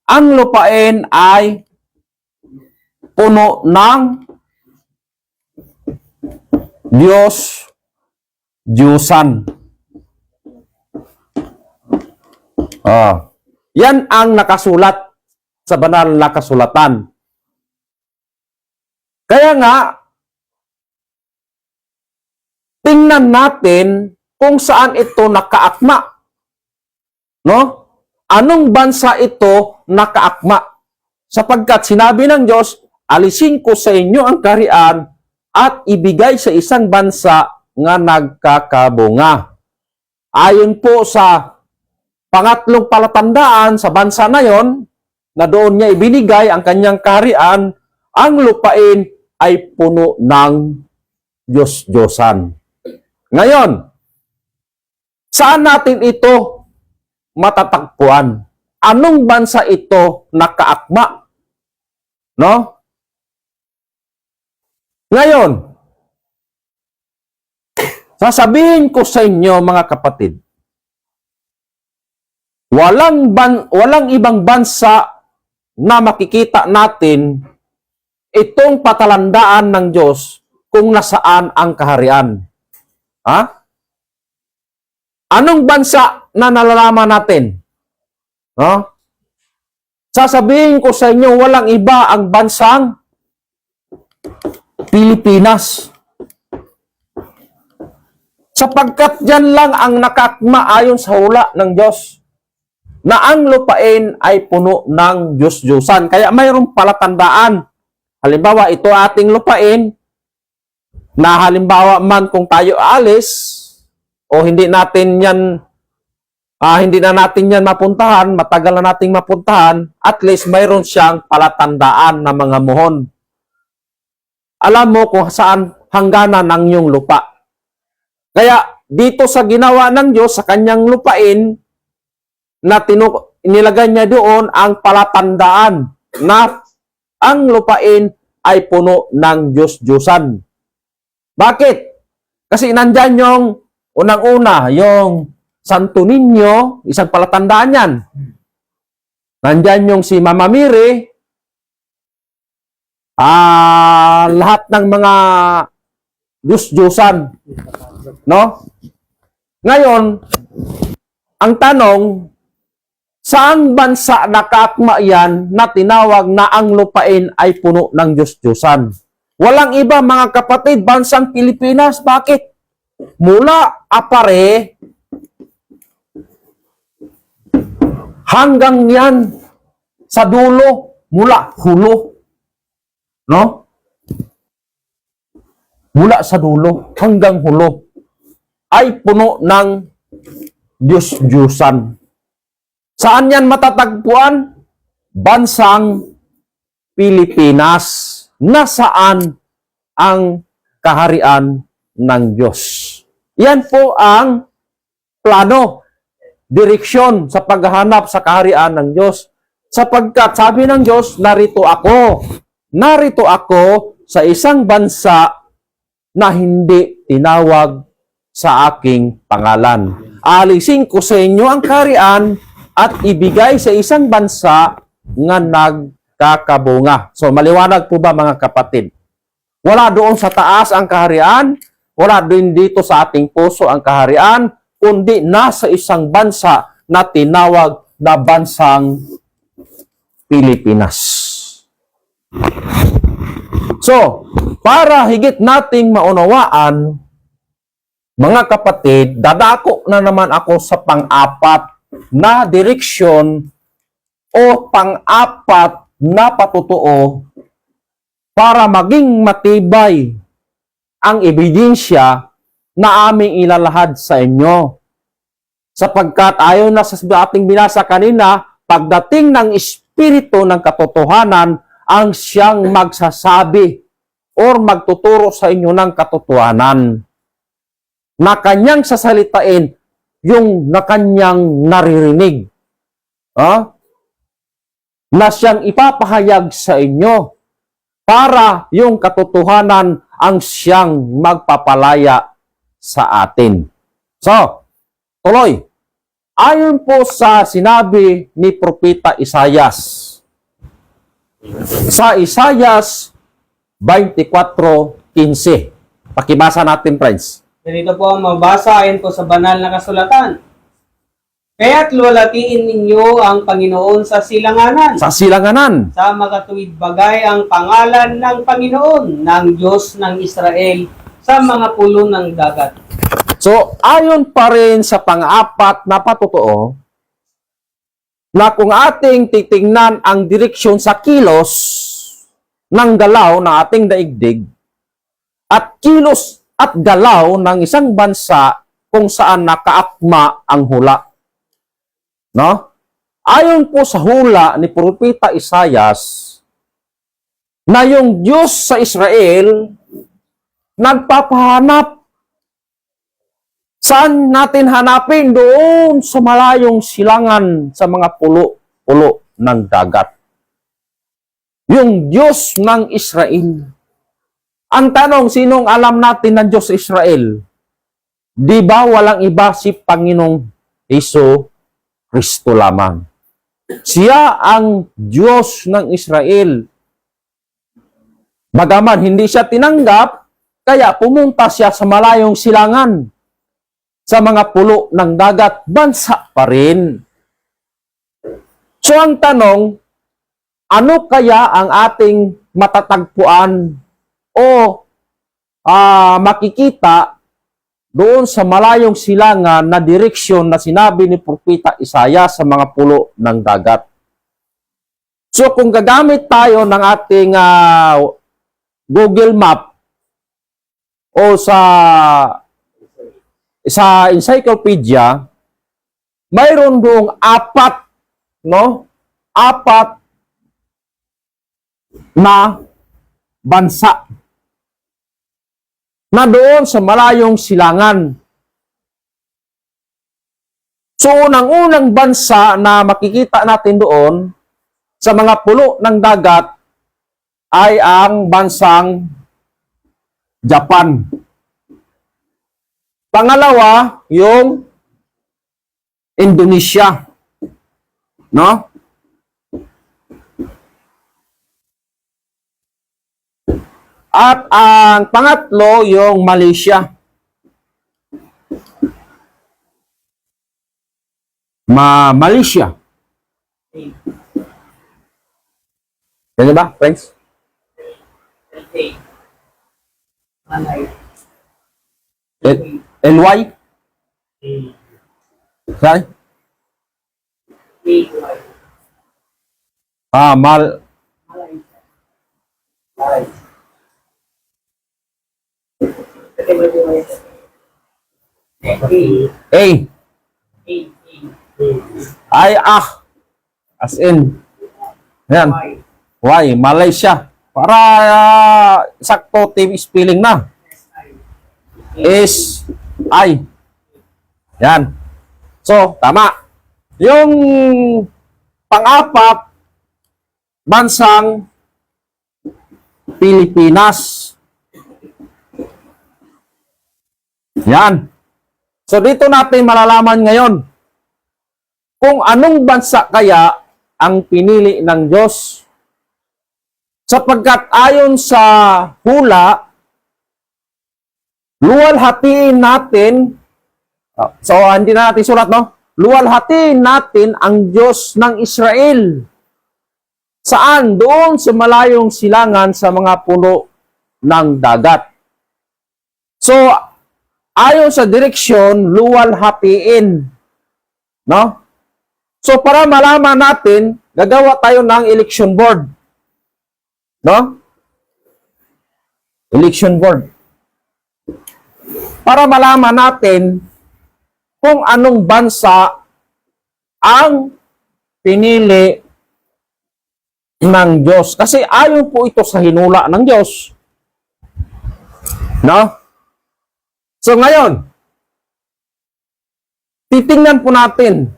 ang lupain ay puno ng Diyos-Diyosan. Yan ang nakasulat sa banal na kasulatan. Kaya nga, tingnan natin kung saan ito nakaakma. No? Anong bansa ito nakaakma? Sapagkat sinabi ng Diyos, alisin ko sa inyo ang kaharian at ibigay sa isang bansa nga nagkakabunga. Ayon po sa pangatlong palatandaan sa bansa na yon, na doon niya ibinigay ang kanyang kaharian, ang lupain ay puno ng Diyos-Diyosan. Ngayon, saan natin ito matatagpuan? Anong bansa ito nakaakma? No? Ngayon, sasabihin ko sa inyo mga kapatid, walang ibang bansa na makikita natin itong patalandaan ng Diyos kung nasaan ang kaharian. Ha? Anong bansa na nalalaman natin? No? Sasabihin ko sa inyo, walang iba ang bansang Pilipinas. Sapagkat dyan lang ang nakakma ayon sa hula ng Diyos na ang lupain ay puno ng Diyos-Diyosan. Kaya mayroong palatandaan. Halimbawa, ito ating lupain na halimbawa man kung tayo alis o hindi na natin yan mapuntahan, matagal na nating mapuntahan, at least mayroon siyang palatandaan na mga muhon. Alam mo kung saan hangganan ng iyong lupa. Kaya dito sa ginawa ng Diyos sa kanyang lupain, na inilagay niya doon ang palatandaan na ang lupain ay puno ng Diyos-Diyosan. Bakit? Kasi nandyan yung unang-una, yung Santo Niño, isang palatandaan yan. Nandyan yung si Mama Mary, lahat ng mga Diyos-Diyosan. No? Ngayon, ang tanong, saang bansa nakakma yan na tinawag na ang lupain ay puno ng Diyos-Diyosan? Walang iba mga kapatid, bansang Pilipinas. Bakit? Mula Apare hanggang yan sa dulo, mula hulo. No? Mula sa dulo hanggang hulo ay puno ng Diyos-Diyosan. Saan yan matatagpuan? Bansang Pilipinas. Nasaan ang kaharian ng Diyos? Yan po ang plano, direksyon sa paghahanap sa kaharian ng Diyos. Sapagkat sabi ng Diyos, narito ako. Narito ako sa isang bansa na hindi tinawag sa aking pangalan. Alisin ko sa inyo ang kaharian at ibigay sa isang bansa nga nagkakabunga. So, maliwanag po ba mga kapatid? Wala doon sa taas ang kaharian, wala din dito sa ating puso ang kaharian, kundi nasa isang bansa na tinawag na bansang Pilipinas. So, para higit nating maunawaan, mga kapatid, dadako na naman ako sa pang-apat na direksyon o pang-apat na patutuo para maging matibay ang ebidensya na aming ilalahad sa inyo. Sapagkat ayon na sa ating binasa kanina, pagdating ng Espiritu ng katotohanan, ang siyang magsasabi or magtuturo sa inyo ng katotohanan na kanyang sasalitain yung na kanyang naririnig. Na siyang ipapahayag sa inyo para yung katotohanan ang siyang magpapalaya sa atin. So, tuloy. Ayon po sa sinabi ni Propeta Isaias, sa Isaias 24:15. Pakibasa natin, friends. Ganito po ang mabasa ayon po sa banal na kasulatan. Kaya't luwalhatiin ninyo ang Panginoon sa silanganan. Sa silanganan. Sa makatuwid bagay ang pangalan ng Panginoon, ng Diyos ng Israel, sa mga pulo ng dagat. So, ayon pa rin sa pang-apat na patutuo, na kung ating titingnan ang direksyon sa kilos ng galaw ng ating daigdig at kilos at galaw ng isang bansa kung saan nakaakma ang hula. No? Ayon po sa hula ni Propeta Isaias na yung Diyos sa Israel nagpapahanap. Saan natin hanapin? Doon sa malayong silangan sa mga pulo-pulo ng dagat. Yung Diyos ng Israel. Ang tanong, sinong alam natin ng Diyos sa Israel? Di ba walang iba si Panginoong Hesus Kristo lamang? Siya ang Diyos ng Israel. Bagaman hindi siya tinanggap, kaya pumunta siya sa malayong silangan. Sa mga pulo ng dagat, bansa pa rin. So ang tanong, ano kaya ang ating matatagpuan o makikita doon sa malayong silangan na direksyon na sinabi ni Propeta Isaias sa mga pulo ng dagat? So kung gagamit tayo ng ating Google Map o sa encyclopedia, mayroon doong apat na bansa na doon sa malayong silangan. So, unang-unang bansa na makikita natin doon sa mga pulo ng dagat ay ang bansang Japan. Pangalawa, yung Indonesia. No? At ang pangatlo, yung Malaysia. Malaysia. Yan ba, friends? LY? Sorry? A. As in. Yan. Y. Malaysia. Para sakto team spelling na. ay. Yan. So, tama. Yung pang-apat, bansang Pilipinas. Yan. So, dito natin malalaman ngayon kung anong bansa kaya ang pinili ng Diyos. Sapagkat ayon sa hula, luwalhatiin natin, so hindi na natin sulat, no? Luwalhatiin natin ang Diyos ng Israel. Saan? Doon sa malayong silangan sa mga puno ng dagat. So, ayon sa direksyon, luwalhatiin. No? So, para malaman natin, gagawa tayo ng election board. No? Election board. Para malaman natin kung anong bansa ang pinili ng Diyos. Kasi ayon po ito sa hinula ng Diyos. No? So ngayon, titingnan po natin,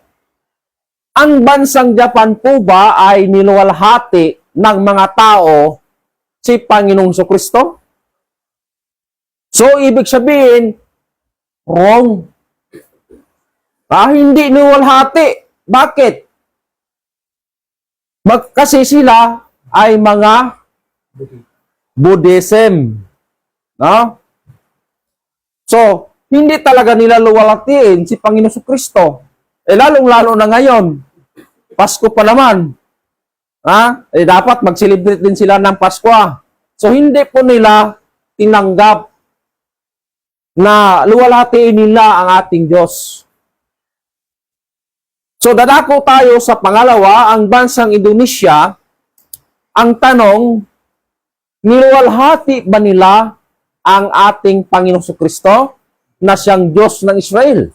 ang bansang Japan po ba ay niluwalhati ng mga tao si Panginoong Jesucristo? So, ibig sabihin, wrong. Hindi niluwalhati. Bakit? Kasi sila ay mga Buddhism. No? So, hindi talaga nila luwalhatiin si Panginoong Jesucristo. Lalong-lalo na ngayon. Pasko pa naman. Dapat mag-celebrate din sila ng Pasko. So, hindi po nila tinanggap na luwalhatiin nila ang ating Diyos. So, dadako tayo sa pangalawa, ang bansang Indonesia. Ang tanong, niluwalhati ba nila ang ating Panginoong Jesucristo na siyang Diyos ng Israel?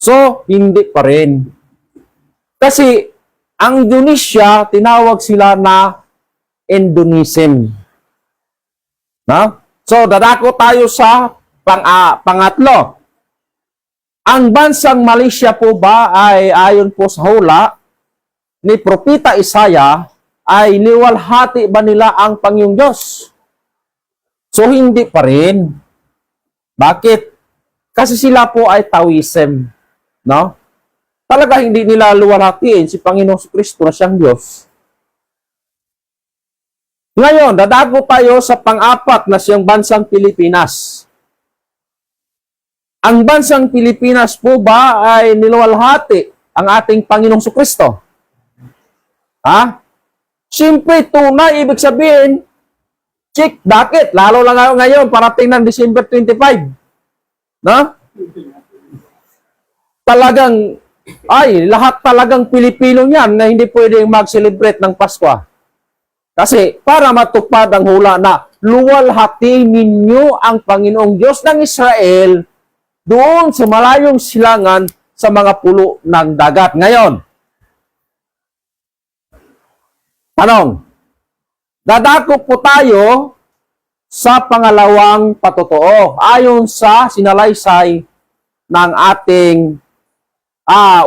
So, hindi pa rin. Kasi, ang Indonesia, tinawag sila na Indonesim. No? So, dadako tayo sa pangatlo. Ang bansang Malaysia po ba ay ayon po sa hula ni Propeta Isaiah ay niwalhati ba nila ang Panginoong Diyos? So, hindi pa rin. Bakit? Kasi sila po ay Taoism. No? Talaga hindi nila luwalhatiin si Panginoong Kristo na siyang Diyos. Ngayon, dadago tayo sa pang-apat na siyang bansang Pilipinas. Ang bansang Pilipinas po ba ay niluwalhati ang ating Panginoong Kristo? Siyempre, tunay, ibig sabihin, check, bakit? Lalo lang ngayon, parating ng December 25. No? Talagang, lahat talagang Pilipino niyan na hindi pwedeng mag-celebrate ng Pasko. Kasi, para matupad ang hula na, luwalhati ninyo ang Panginoong Diyos ng Israel doon sa malayong silangan sa mga pulo ng dagat. Ngayon, tanong, dadako po tayo sa pangalawang patotoo. Ayon sa sinalaysay ng ating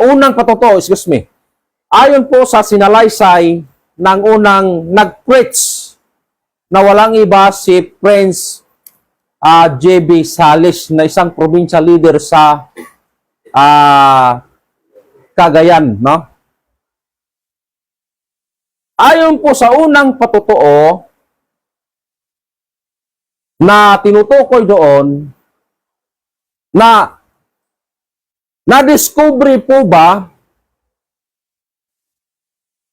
unang patotoo, excuse me. Ayon po sa sinalaysay ng unang nag-preach na walang iba si Prince J.B. Salis na isang provincial leader sa Cagayan, no? Ayon po sa unang patotoo na tinutukoy doon na na-discovery po ba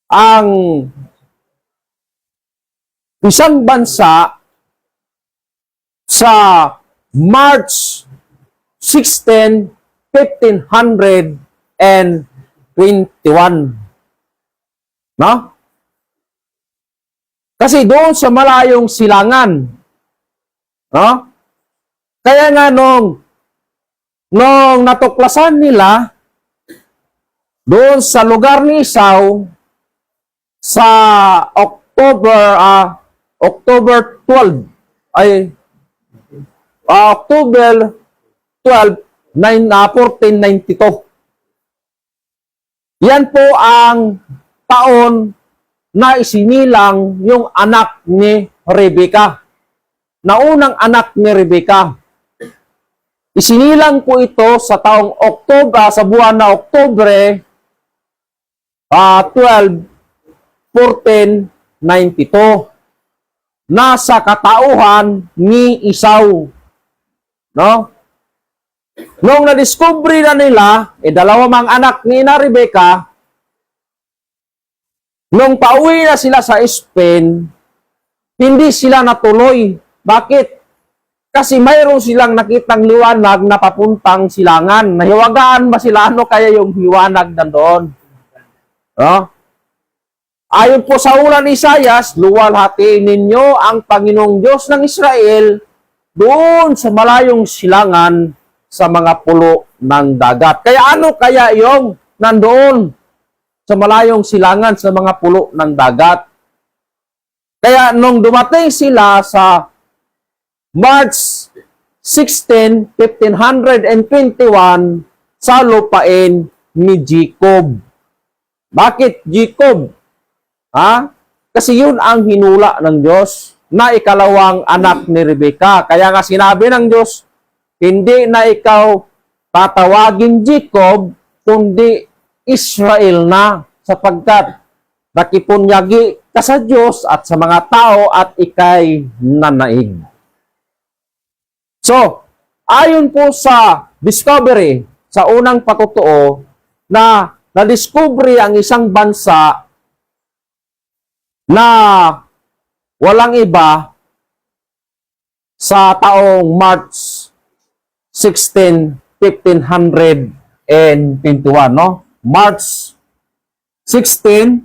ang isang bansa sa March 16, 1521. No? Kasi doon sa malayong silangan, no? Kaya nga nung natuklasan nila doon sa lugar ni Isaw sa October 12 ay October 1492. Yan po ang taon na isinilang yung anak ni Rebecca. Na unang anak ni Rebecca. Isinilang po ito sa taong sa buwan na Oktubre 1492. Nasa katauhan ni Esau. No? Nung na-discovery na nila, dalawa mang anak ni na Rebecca, nung pauwi na sila sa Spain, hindi sila natuloy. Bakit? Kasi mayroon silang nakitang liwanag na papuntang silangan. Nahiwagaan ba sila? Ano kaya yung liwanag nandoon? No? Ayon po sa ulan ni Isaias, luwalhatiin ninyo ang Panginoong Diyos ng Israel doon sa malayong silangan sa mga pulo ng dagat. Kaya ano kaya yung nandoon sa malayong silangan sa mga pulo ng dagat? Kaya nung dumating sila sa March 16, 1521 sa lupain ni Jacob. Bakit Jacob? Kasi yun ang hinula ng Diyos na ikalawang anak ni Rebecca. Kaya nga sinabi ng Diyos, hindi na ikaw tatawagin Jacob, kundi Israel na, sapagkat nakipunyagi ka sa Diyos at sa mga tao at ikay nanaig. So, ayon po sa discovery, sa unang patutuo, na na-discovery ang isang bansa na walang iba sa taong March 16, 1521, no? March 16,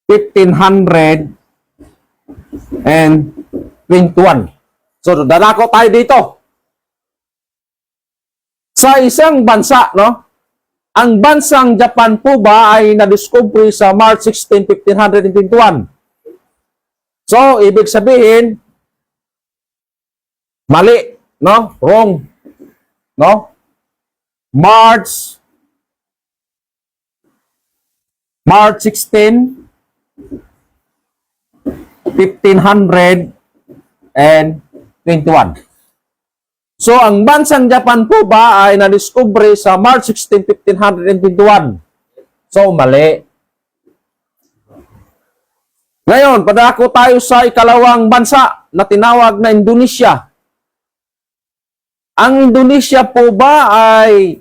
1521. So, dadako tayo dito. Sa isang bansa, no? Ang bansang Japan po ba ay na-discover sa March 16, 1521? So, ibig sabihin, mali, no? Wrong. No? March 16, 1521. So, ang bansang Japan po ba ay na-discover sa March 16, 1521? So, mali. Ngayon, padako tayo sa ikalawang bansa na tinawag na Indonesia. Ang Indonesia po ba ay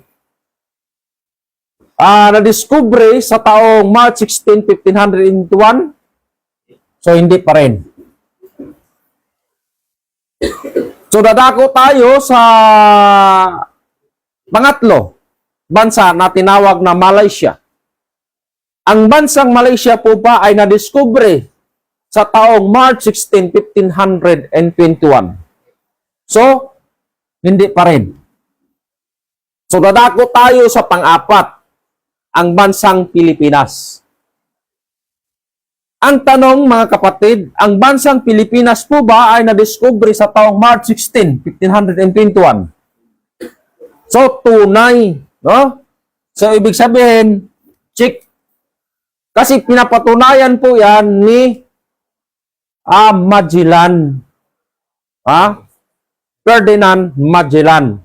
na-discover sa taong March 16, 1521? So, hindi pa rin. So, dadako tayo sa pangatlo, bansa na tinawag na Malaysia. Ang bansang Malaysia po ba ay na-discover sa taong March 16, 1521? So, hindi pa rin. So, dadako tayo sa pang-apat, ang bansang Pilipinas. Ang tanong, mga kapatid, ang bansang Pilipinas po ba ay na-discover sa taong March 16, 1521? So, tunay, no? So, ibig sabihin, check. Kasi pinapatunayan po yan ni Magellan. Ferdinand Magellan.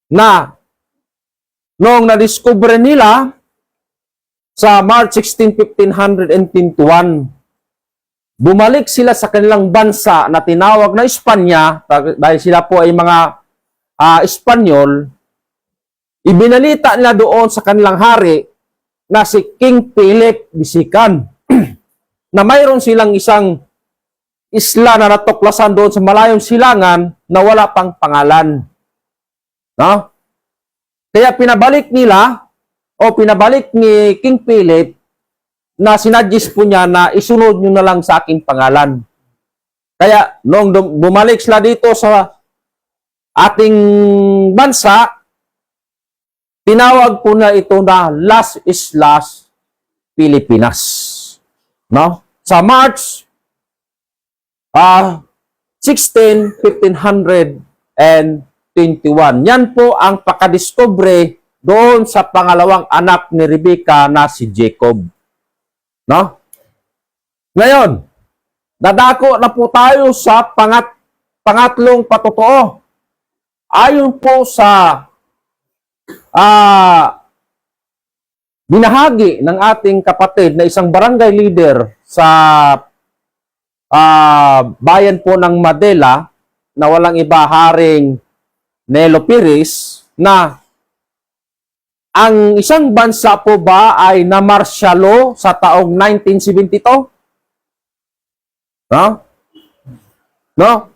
Na, noong na-discover nila, sa March 16, 1521, bumalik sila sa kanilang bansa na tinawag na Espanya, dahil sila po ay mga Espanyol, ibinalita nila doon sa kanilang hari na si King Philip II na mayroon silang isang isla na natuklasan doon sa malayong silangan na wala pang pangalan. No? Kaya pinabalik ni King Philip na sinadjust po niya na isunod nyo na lang sa aking pangalan. Kaya, nung bumalik sila dito sa ating bansa, tinawag po na ito na Las Islas Pilipinas. No? Sa March 16, 1521. 21. Yan po ang pakadiscovery doon sa pangalawang anak ni Rebecca na si Jacob. No? Ngayon, dadako na po tayo sa pangatlong patotoo. Ayon po sa binahagi ng ating kapatid na isang barangay leader sa bayan po ng Madela na walang iba, Haring Nelo Piris, na ang isang bansa po ba ay namarsyalo sa taong 1972? No? No?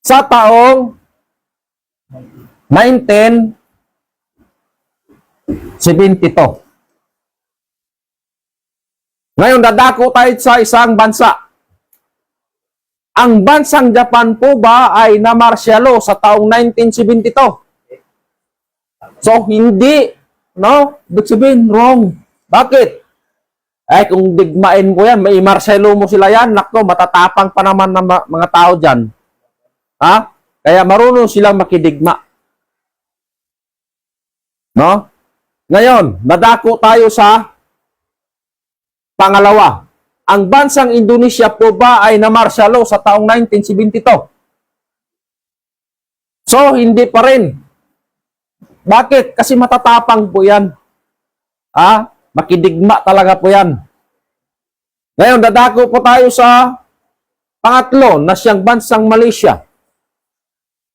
Sa taong 1972. Ngayon, dadako tayo sa isang bansa. Ang bansang Japan po ba ay namarsyalo sa taong 1972? So, hindi. No? Ibig sabihin, wrong. Bakit? Ay, kung digmain ko yan, may marsyalo mo sila yan, nako, matatapang pa naman ng mga tao dyan. Ha? Kaya marunong silang makidigma. No? Ngayon, nadako tayo sa pangalawa. Ang bansang Indonesia po ba ay namarsyalo sa taong 1972? So, hindi pa rin. Bakit? Kasi matatapang po yan. Makidigma talaga po yan. Ngayon, dadako po tayo sa pangatlo na siyang bansang Malaysia.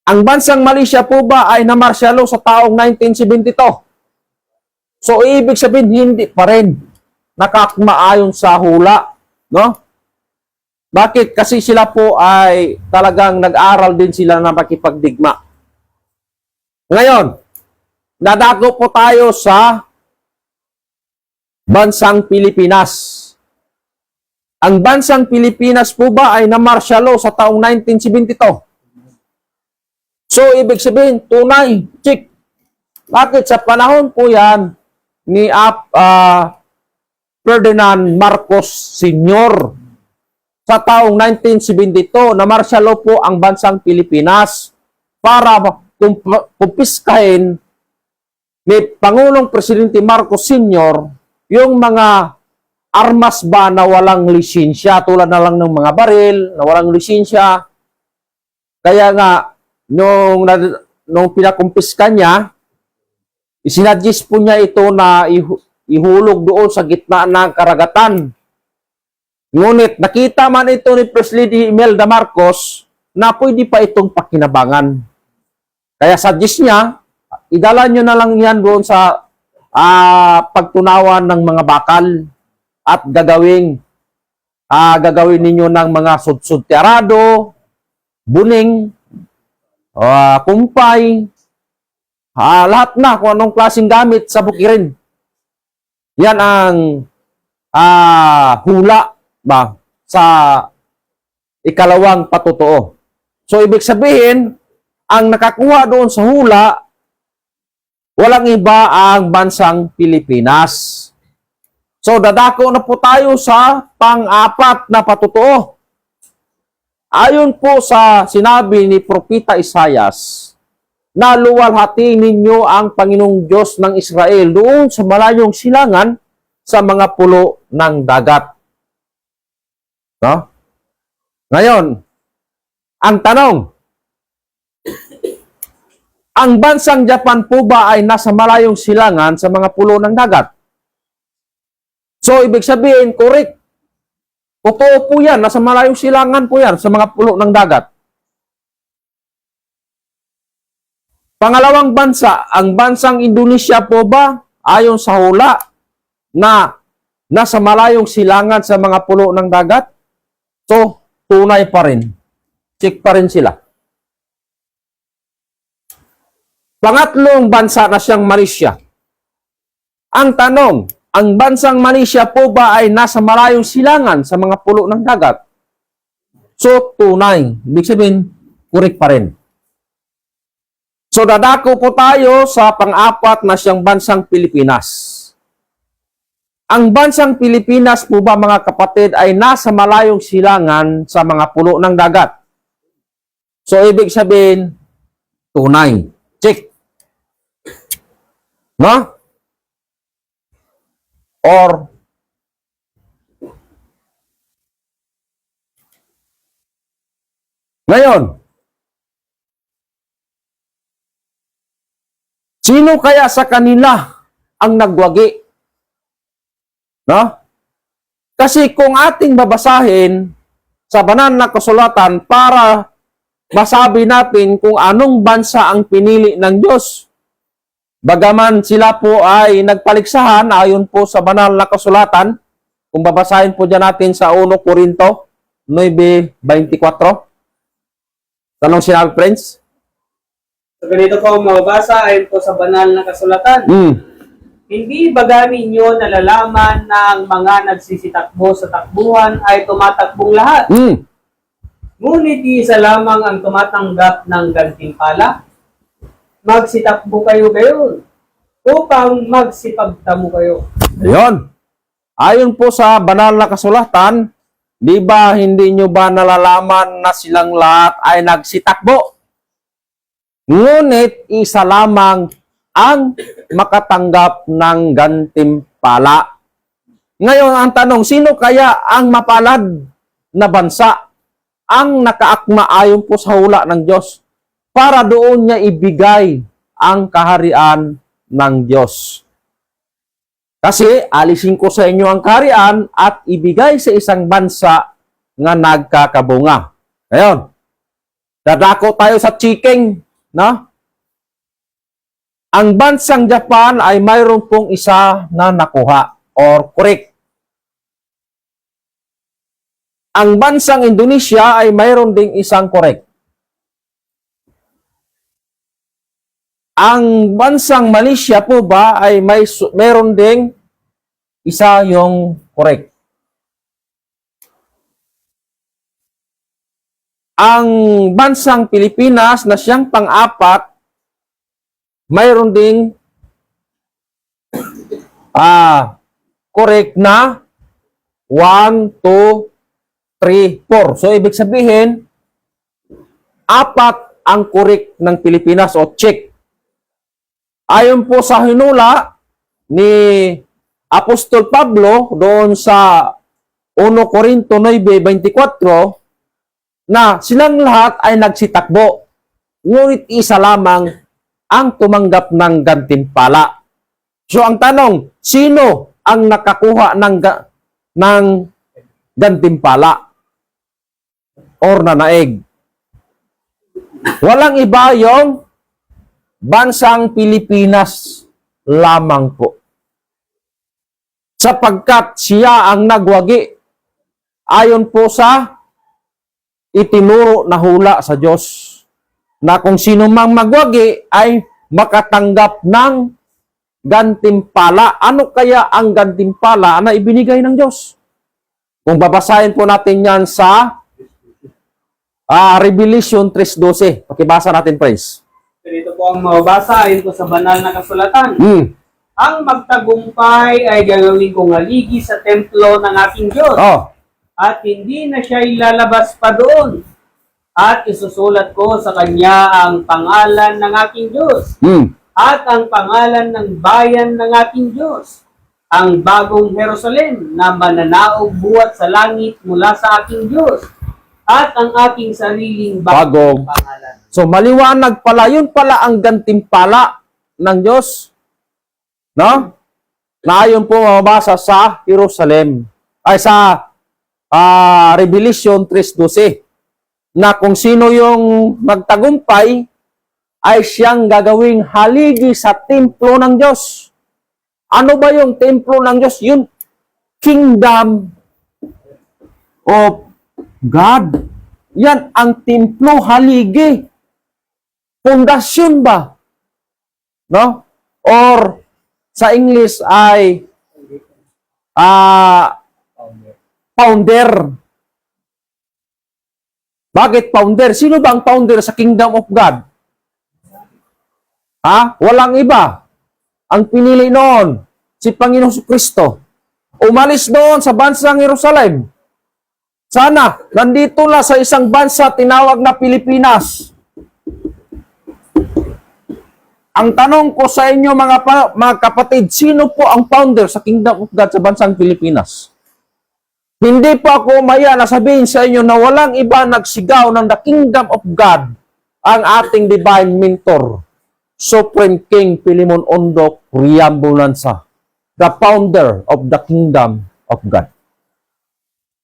Ang bansang Malaysia po ba ay namarsyalo sa taong 1972? So, ibig sabihin, hindi pa rin nakakmaayon sa hula. No? Bakit? Kasi sila po ay talagang nag-aral din sila na makipagdigma. Ngayon, nadako po tayo sa bansang Pilipinas. Ang bansang Pilipinas po ba ay namarsyalo sa taong 1972? So, ibig sabihin, tunay, check. Bakit? Sa panahon po yan ni Ferdinand Marcos Sr. Sa taong 1972, namarsyalo po ang bansang Pilipinas para kumpiskahin ni Pangulong Presidente Marcos Sr. yung mga armas ba na walang lisensya, tulad na lang ng mga baril na walang lisensya. Kaya nga, nung pinakumpiska niya, isinadjust po niya ito na ihulog doon sa gitna ng karagatan. Ngunit nakita man ito ni First Lady Imelda Marcos na pwede pa itong pakinabangan. Kaya suggest niya, idala nyo na lang yan doon sa pagtunawan ng mga bakal at gagawin ninyo ng mga sudsud tiarado, buning, kumpay, lahat na kung anong klaseng gamit sa bukirin. Yan ang hula ba sa ikalawang patotoo. So, ibig sabihin, ang nakakuha doon sa hula, walang iba ang bansang Pilipinas. So, dadako na po tayo sa pang-apat na patotoo. Ayon po sa sinabi ni Propeta Isaias, na luwalhati ninyo ang Panginoong Diyos ng Israel doon sa malayong silangan sa mga pulo ng dagat. No? Ngayon, ang tanong, ang bansang Japan po ba ay nasa malayong silangan sa mga pulo ng dagat? So, ibig sabihin, correct. Totoo po yan, nasa malayong silangan po yan sa mga pulo ng dagat. Pangalawang bansa, ang bansang Indonesia po ba, ayon sa hula, na nasa malayong silangan sa mga pulo ng dagat? So, tunay pa rin. Check pa rin sila. Pangatlong bansa na siyang Malaysia. Ang tanong, ang bansang Malaysia po ba ay nasa malayong silangan sa mga pulo ng dagat? So, tunay. Ibig sabihin, correct pa rin. So, dadako po tayo sa pang-apat na siyang bansang Pilipinas. Ang bansang Pilipinas po ba, mga kapatid, ay nasa malayong silangan sa mga pulo ng dagat? So, ibig sabihin, tunay. Check. No? Or ngayon, sino kaya sa kanila ang nagwagi? No? Kasi kung ating babasahin sa banal na kasulatan para masabi natin kung anong bansa ang pinili ng Diyos, bagaman sila po ay nagpaligsahan ayon po sa banal na kasulatan, kung babasahin po dyan natin sa 1 Corinto 9:24. Tanong sinabi, friends? So ganito po ang mababasa ayon po sa banal na kasulatan. Hindi ba ninyo nalalaman na ang mga nagsisitakbo sa takbuhan ay tumatakbong lahat? Ngunit isa lamang ang tumatanggap ng gantimpala. Magsitakbo kayo gayon upang magsipagtamo kayo. Ayun. Ayon po sa banal na kasulatan, di ba hindi nyo ba nalalaman na silang lahat ay nagsitakbo? Ngunit isa lamang ang makatanggap ng gantimpala. Ngayon, ang tanong, sino kaya ang mapalad na bansa ang nakaakma ayon po sa hula ng Diyos para doon niya ibigay ang kaharian ng Diyos? Kasi alisin ko sa inyo ang kaharian at ibigay sa isang bansa nga nagkakabunga. Ngayon, dadako tayo sa chiking, no? Ang bansang Japan ay mayroon pong isa na nakuha or correct. Ang bansang Indonesia ay mayroon ding isang correct. Ang bansang Malaysia po ba ay mayroon ding isa yung correct. Ang bansang Pilipinas na siyang pang-apat, mayroon ding correct na 1, 2, 3, 4. So, ibig sabihin, 4 ang correct ng Pilipinas o check. Ayon po sa hinula ni Apostol Pablo doon sa 1 Corinto 9:24 na silang lahat ay nagsitakbo. Ngunit isa lamang ang tumanggap ng gantimpala. So ang tanong, sino ang nakakuha ng gantimpala or nanaig? Walang iba yung bansang Pilipinas lamang po. Sapagkat siya ang nagwagi ayon po sa itinuro na hula sa Diyos na kung sino mang magwagi ay makatanggap ng gantimpala. Ano kaya ang gantimpala na ibinigay ng Diyos? Kung babasahin po natin yan sa Revelation 3:12. Pakibasa natin, friends. Ganito po ang mababasa ayon po sa banal na kasulatan. Ang magtagumpay ay gagawin kong haligi sa templo ng aking Diyos. At hindi na siya ilalabas pa doon. At isusulat ko sa kanya ang pangalan ng aking Diyos. At ang pangalan ng bayan ng aking Diyos. Ang bagong Jerusalem na mananaog buhat sa langit mula sa aking Diyos. At ang aking sariling bagong pangalan. So maliwanag pala, yun pala ang gantimpala ng Diyos. No? Na ayon po mababasa sa Jerusalem. Ay sa Revelation 3:12. Na kung sino yung magtagumpay ay siyang gagawing haligi sa templo ng Diyos. Ano ba yung templo ng Diyos? Yun, kingdom of God. Yan ang templo, haligi. Pundasyon ba? No? Or sa English ay founder. Bakit founder? Sino ba ang founder sa kingdom of God? Walang iba. Ang pinili noon, si Panginoon Kristo. Umalis doon sa bansang Jerusalem. Sana, nandito na sa isang bansa tinawag na Pilipinas. Ang tanong ko sa inyo mga kapatid, sino po ang founder sa Kingdom of God sa bansang Pilipinas? Hindi po ako maya na sabihin sa inyo na walang iba nagsigaw ng the Kingdom of God ang ating divine mentor, Supreme King Philemon Ondoc Riambonanza, the founder of the Kingdom of God.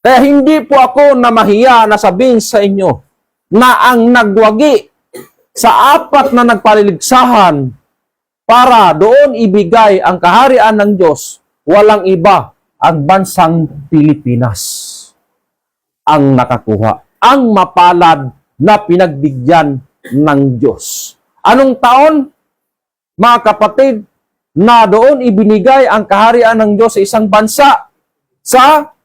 Kaya hindi po ako na mahiya na sabihin sa inyo na ang nagwagi sa apat na nagpaliligsahan para doon ibigay ang kaharian ng Diyos, walang iba ang bansang Pilipinas ang nakakuha, ang mapalad na pinagbigyan ng Diyos. Anong taon, mga kapatid, na doon ibinigay ang kaharian ng Diyos sa isang bansa? Sa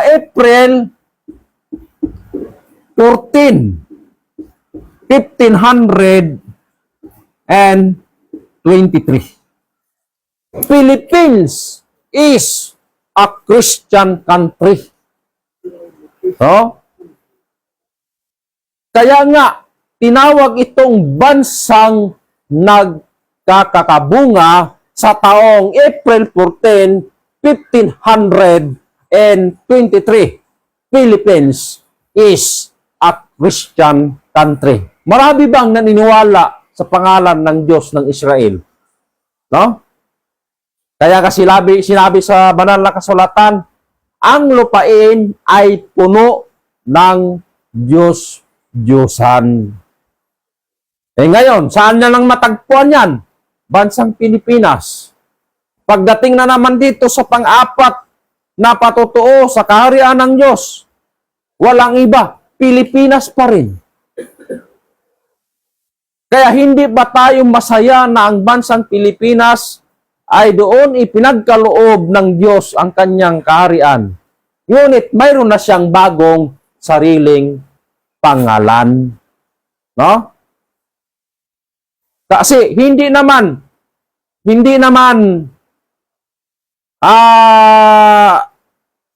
April 14, 1523. Philippines is a Christian country. No? Kaya nga, tinawag itong bansang nagkakabunga sa taong April 14, 1523. Philippines is a Christian country. Marami bang naniniwala sa pangalan ng Diyos ng Israel? No? Kaya kasi sinabi sa banal na kasulatan, ang lupain ay puno ng Diyos-Diyosan. Ngayon, saan na lang matagpuan yan? Bansang Pilipinas. Pagdating na naman dito sa pang-apat na patutuo sa kaharian ng Diyos, walang iba, Pilipinas pa rin. Kaya hindi ba tayo masaya na ang bansang Pilipinas ay doon ipinagkaloob ng Diyos ang kanyang kaharian? Ngunit mayroon na siyang bagong sariling pangalan. No? Kasi hindi naman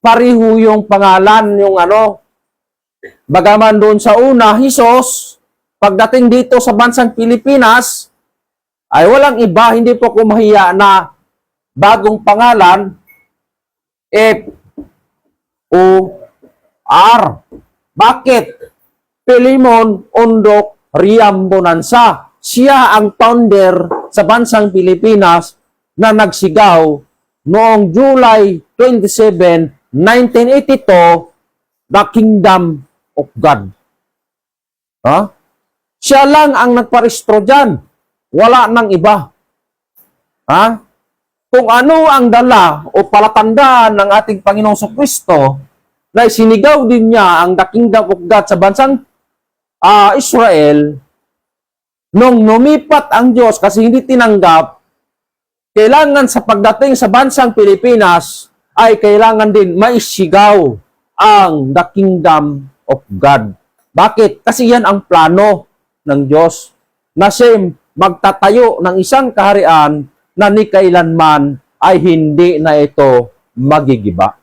pariho yung pangalan, yung bagaman doon sa una, Hesus, pagdating dito sa bansang Pilipinas, ay walang iba, hindi po ko mahiya na bagong pangalan, F-O-R. Bakit? Philemon Ondoc Riambonanza. Siya ang founder sa bansang Pilipinas na nagsigaw noong July 27, 1982, the Kingdom of God. Siya lang ang nagparehistro dyan. Wala nang iba. Kung ano ang dala o palatandaan ng ating Panginoong Kristo na sinigaw din niya ang the Kingdom of God sa bansang Israel, nung lumipat ang Diyos kasi hindi tinanggap, kailangan sa pagdating sa bansang Pilipinas ay kailangan din maisigaw ang the Kingdom of God. Bakit? Kasi yan ang plano ng Diyos na siya magtatayo ng isang kaharian na ni kailanman ay hindi na ito magigiba.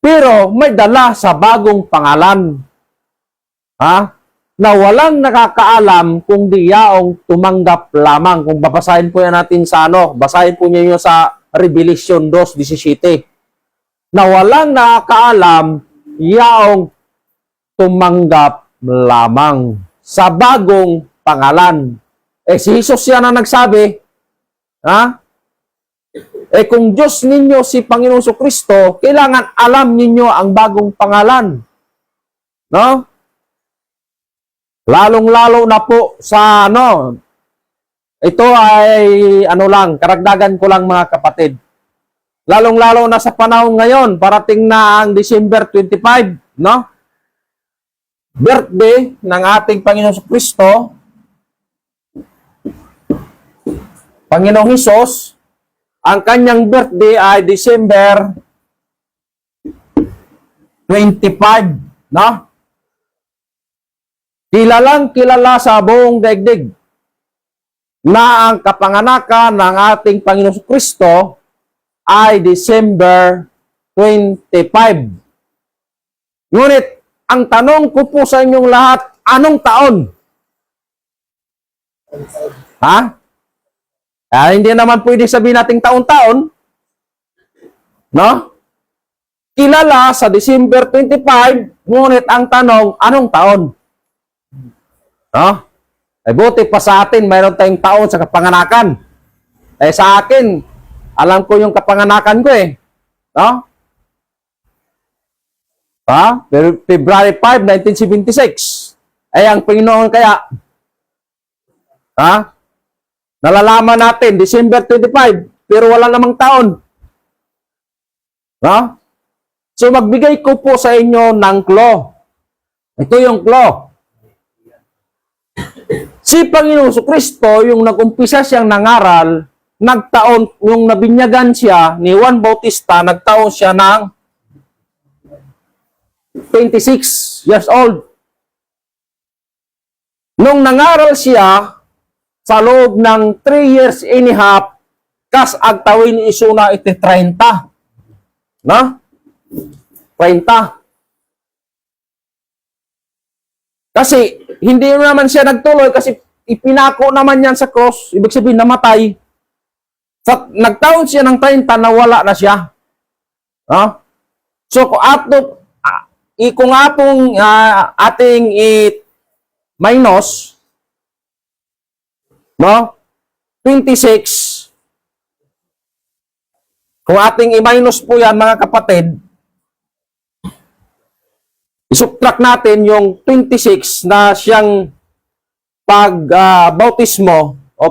Pero may dala sa bagong pangalan. Na walang nakakaalam kung di yaong tumanggap lamang. Kung babasahin po yan natin sa basahin po niyo sa Revelation 2:17. Na walang nakakaalam yaong tumanggap lamang sa bagong pangalan. Si Jesus yan ang nagsabi, kung Diyos ninyo si Panginoong Kristo, kailangan alam ninyo ang bagong pangalan. No? Lalong-lalo na po sa ito ay karagdagan ko lang mga kapatid. Lalong-lalo na sa panahon ngayon, parating na ang December 25, no? Birthday ng ating Panginoong Kristo, Panginoong Hesus. Ang kanyang birthday ay December 25, no? Kilalang kilala sa buong daigdig na ang kapanganakan ng ating Panginoong Kristo ay December 25. Ngunit, ang tanong ko po sa inyong lahat, anong taon Ha? Hindi naman pwede sabihin nating taon-taon. No? Kilala sa December 25, ngunit ang tanong, anong taon? No? Buti pa sa atin, mayroon tayong taon sa kapanganakan. Sa akin, alam ko yung kapanganakan ko eh. No? February 5, 1976. Ang Panginoon kaya, nalalaman natin, December 25, pero wala namang taon. So, magbigay ko po sa inyo ng clue. Ito yung clue. Si Panginoon Kristo, yung nag-umpisa siyang nangaral, nagtaon, yung nabinyagan siya ni Juan Bautista, nagtaon siya ng 26 years old. Nung nangaral siya, sa loob ng 3 years and a half, kas agtawin isuna iti 30. Na? 30. Kasi, hindi naman siya nagtuloy kasi ipinako naman yan sa cross. Ibig sabihin, namatay. Nagtaon siya ng 30, nawala na siya. So, kung atong ating minus, no? 26. Kung ating i-minus po yan, mga kapatid, isubtract natin yung 26 na siyang bautismo o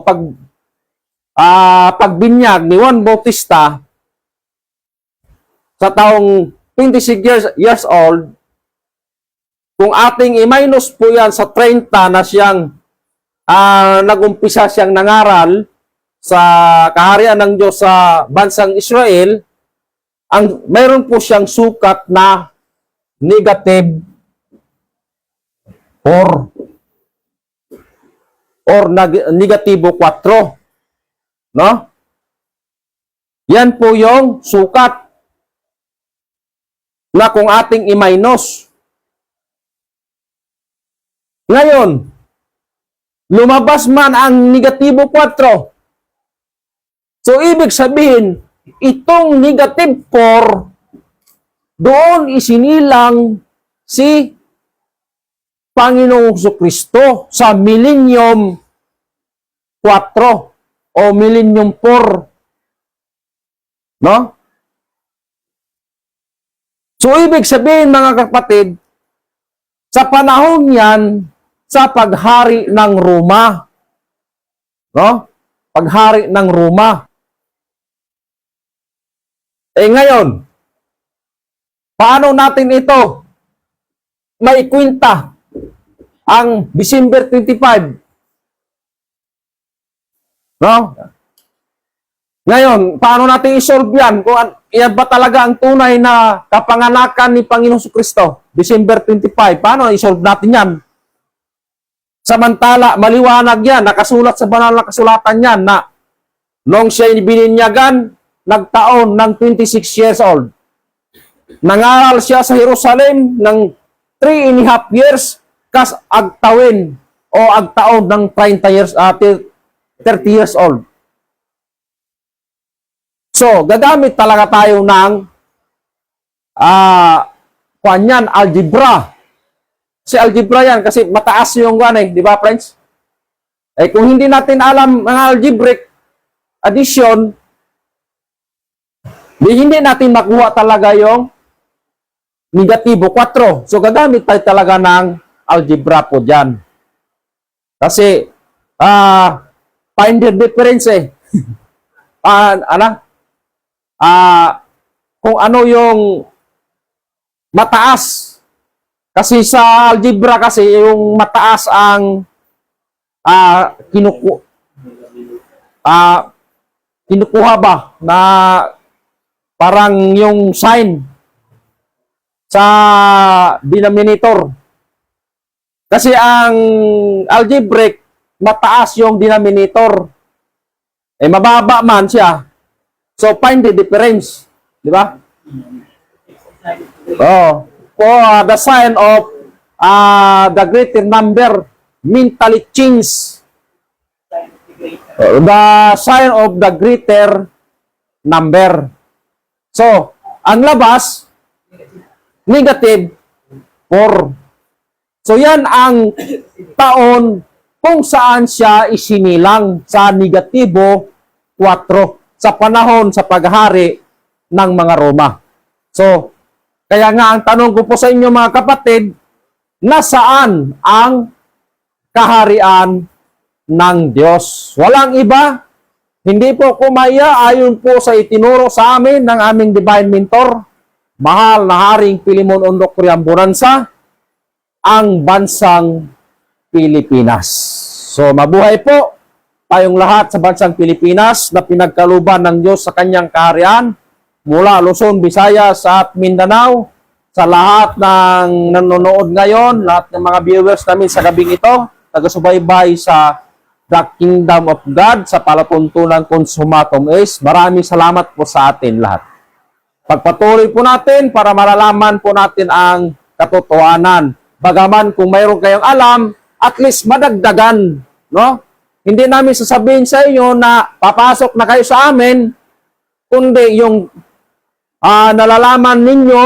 pagbinyag ni Juan Bautista sa taong 26 years old. Kung ating i-minus po yan sa 30 na siyang nag-umpisa siyang nangaral sa kaharian ng Diyos sa bansang Israel, mayroon po siyang sukat na negative 4 or negatibo 4. No? Yan po yung sukat na kung ating i-minus. Ngayon, lumabas man ang negatibo 4. So, ibig sabihin, itong negative 4, doon isinilang si Panginoong Kristo sa Millennium 4 o Millennium 4. No? So, ibig sabihin, mga kapatid, sa panahon yan, sa paghari ng Roma. No? Paghari ng Roma. Ngayon, paano natin ito maikwenta ang December 25? No? Ngayon, paano natin i-solve yan? Kung yan ba talaga ang tunay na kapanganakan ni Panginoong Kristo? December 25. Paano i-solve natin yan? Samantala, maliwanag yan, nakasulat sa banal na kasulatan yan na nung siya bininyagan, nagtaon ng 26 years old. Nangaral siya sa Jerusalem ng 3.5 years, kas agtawin o agtaon ng 30 years old. So, gagamit talaga tayo ng kanyan, algebra. Si algebra yan kasi mataas yung di ba, friends? Kung hindi natin alam ang algebraic addition, hindi natin makuha talaga yung negatibo 4. So, gagamit tayo talaga ng algebra po dyan. Kasi, find the difference kung ano yung mataas. Kasi sa algebra kasi, yung mataas ang kinukuha ba na parang yung sign sa denominator. Kasi ang algebraic, mataas yung denominator. Mababa man siya. So, find the difference. Di ba? For the sign of the greater number mentally change The sign of the greater number. So, ang labas, negative 4. So, yan ang taon kung saan siya isinilang sa negatibo 4 sa panahon sa paghari ng mga Roma. So, kaya nga ang tanong ko po sa inyo mga kapatid, nasaan ang kaharian ng Diyos? Walang iba, hindi po kumaya ayon po sa itinuro sa amin ng aming divine mentor, mahal na Haring Pilimon Ondok Riamburansa, ang bansang Pilipinas. So mabuhay po tayong lahat sa bansang Pilipinas na pinagkaluban ng Diyos sa kanyang kaharian mula Luzon, Visayas at Mindanao, sa lahat ng nanonood ngayon, lahat ng mga viewers namin sa gabing ito, taga-subaybay sa The Kingdom of God sa palatuntunan Consumatum Est. Maraming salamat po sa atin lahat. Pagpatuloy po natin para malalaman po natin ang katotohanan. Bagaman kung mayroon kayong alam, at least madagdagan, no? Hindi namin sasabihin sa inyo na papasok na kayo sa amin, kundi yung nalalaman ninyo,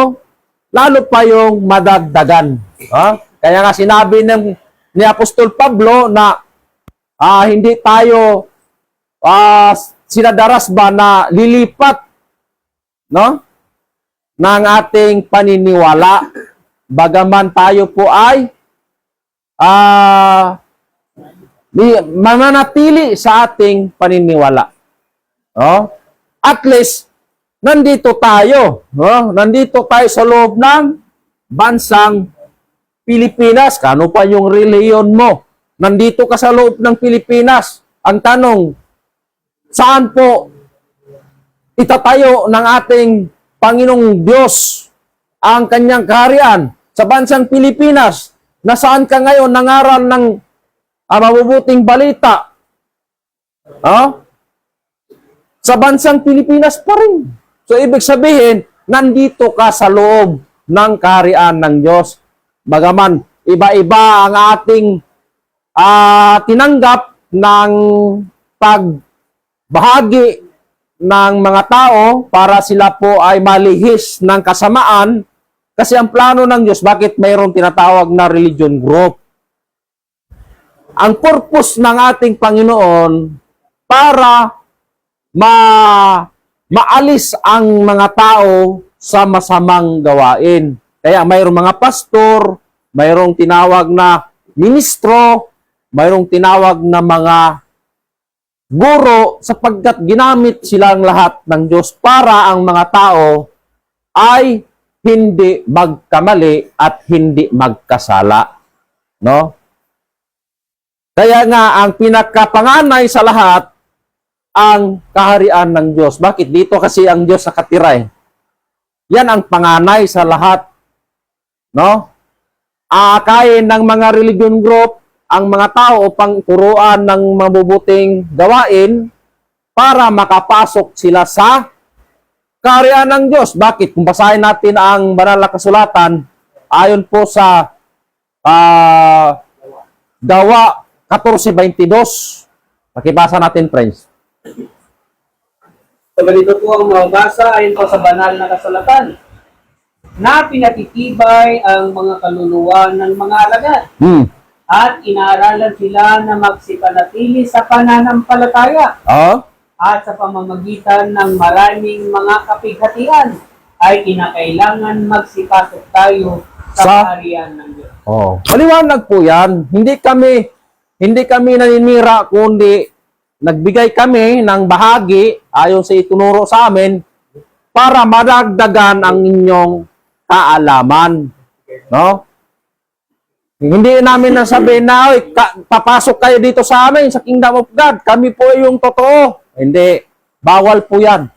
lalo pa yung madagdagan. Kaya nga sinabi ni Apostol Pablo na hindi tayo sinadaras ba na lilipat, no, ng ating paniniwala. Bagaman tayo po ay mananatili sa ating paniniwala. No? At least, nandito tayo. No? Nandito tayo sa loob ng bansang Pilipinas. Kano pa yung reliyon mo? Nandito ka sa loob ng Pilipinas. Ang tanong, saan po itatayo ng ating Panginoong Diyos ang kanyang kaharian? Sa bansang Pilipinas, nasaan ka ngayon nangaral ng mabubuting balita? Sa bansang Pilipinas pa rin. So, ibig sabihin, nandito ka sa loob ng kaharian ng Diyos. Bagaman, iba-iba ang ating tinanggap ng pagbahagi ng mga tao para sila po ay malihis ng kasamaan. Kasi ang plano ng Diyos, bakit mayroong tinatawag na religion group? Ang purpose ng ating Panginoon para maalis ang mga tao sa masamang gawain. Kaya mayroong mga pastor, mayroong tinawag na ministro, mayroong tinawag na mga guro, sapagkat ginamit silang lahat ng Diyos para ang mga tao ay hindi magkamali at hindi magkasala. No? Kaya nga, ang pinakapanganay sa lahat, ang kaharian ng Diyos. Bakit? Dito kasi ang Diyos nakatira eh. Yan ang panganay sa lahat. No? Aakayin ng mga religion group, ang mga tao upang turuan ng mabubuting gawain para makapasok sila sa kaharian ng Diyos. Bakit? Kung basahin natin ang banal na kasulatan, ayon po sa Gawa 14:22. Pakibasa natin, friends. So, ganito po ang mabasa ayon po sa banal na kasulatan, na pinatitibay ang mga kaluluwa ng mga alagad at inaaralan sila na magsipanatili sa pananampalataya. At sa pamamagitan ng maraming mga kapighatian ay kinakailangan magsipasok tayo sa kaharian ng Diyos. Maliwanag po yan. Hindi kami naninira, kundi nagbigay kami ng bahagi ayon sa itunuro sa amin para madagdagan ang inyong kaalaman. No? Hindi namin nasabihin na, papasok kayo dito sa amin, sa Kingdom of God. Kami po yung totoo. Hindi. Bawal po yan.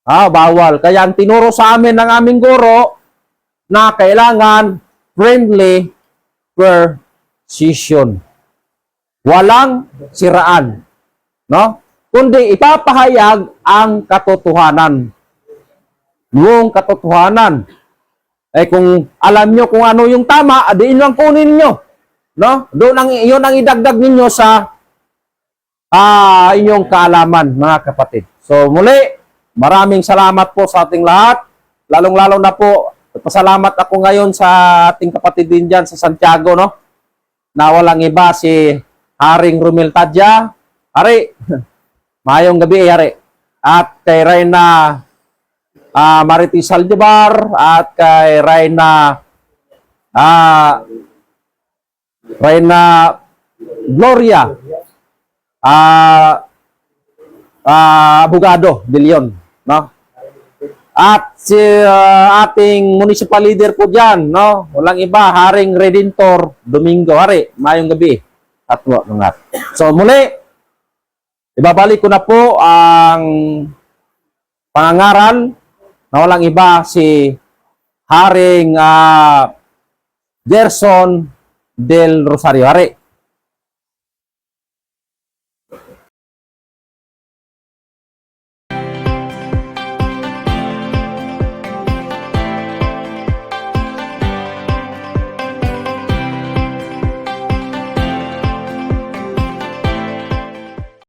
Bawal. Kaya ang tinuro sa amin ng aming guro na kailangan friendly precision. Walang siraan. No? Kundi ipapahayag ang katotohanan. Yung katotohanan. Kung alam nyo kung ano yung tama, diin lang kunin nyo. No? Yun ang idagdag ninyo sa inyong kaalaman, mga kapatid. So muli, maraming salamat po sa ating lahat. Lalong-lalo na po, pasalamat ako ngayon sa ating kapatid din dyan sa Santiago, no? Na walang iba si Haring Romel Tadya. Hari, mayong gabi, Hari. At kay Reyna Marites Aljabar at kay Reyna Gloria Abogado de Leon, no? At si ating municipal leader po diyan, no? Walang iba, Haring Redentor Domingo. Hari, mayong gabi. At mga. So muli, ibabalik ko na po ang pangangaral na walang iba si Haring Gerson del Rosario. Hari,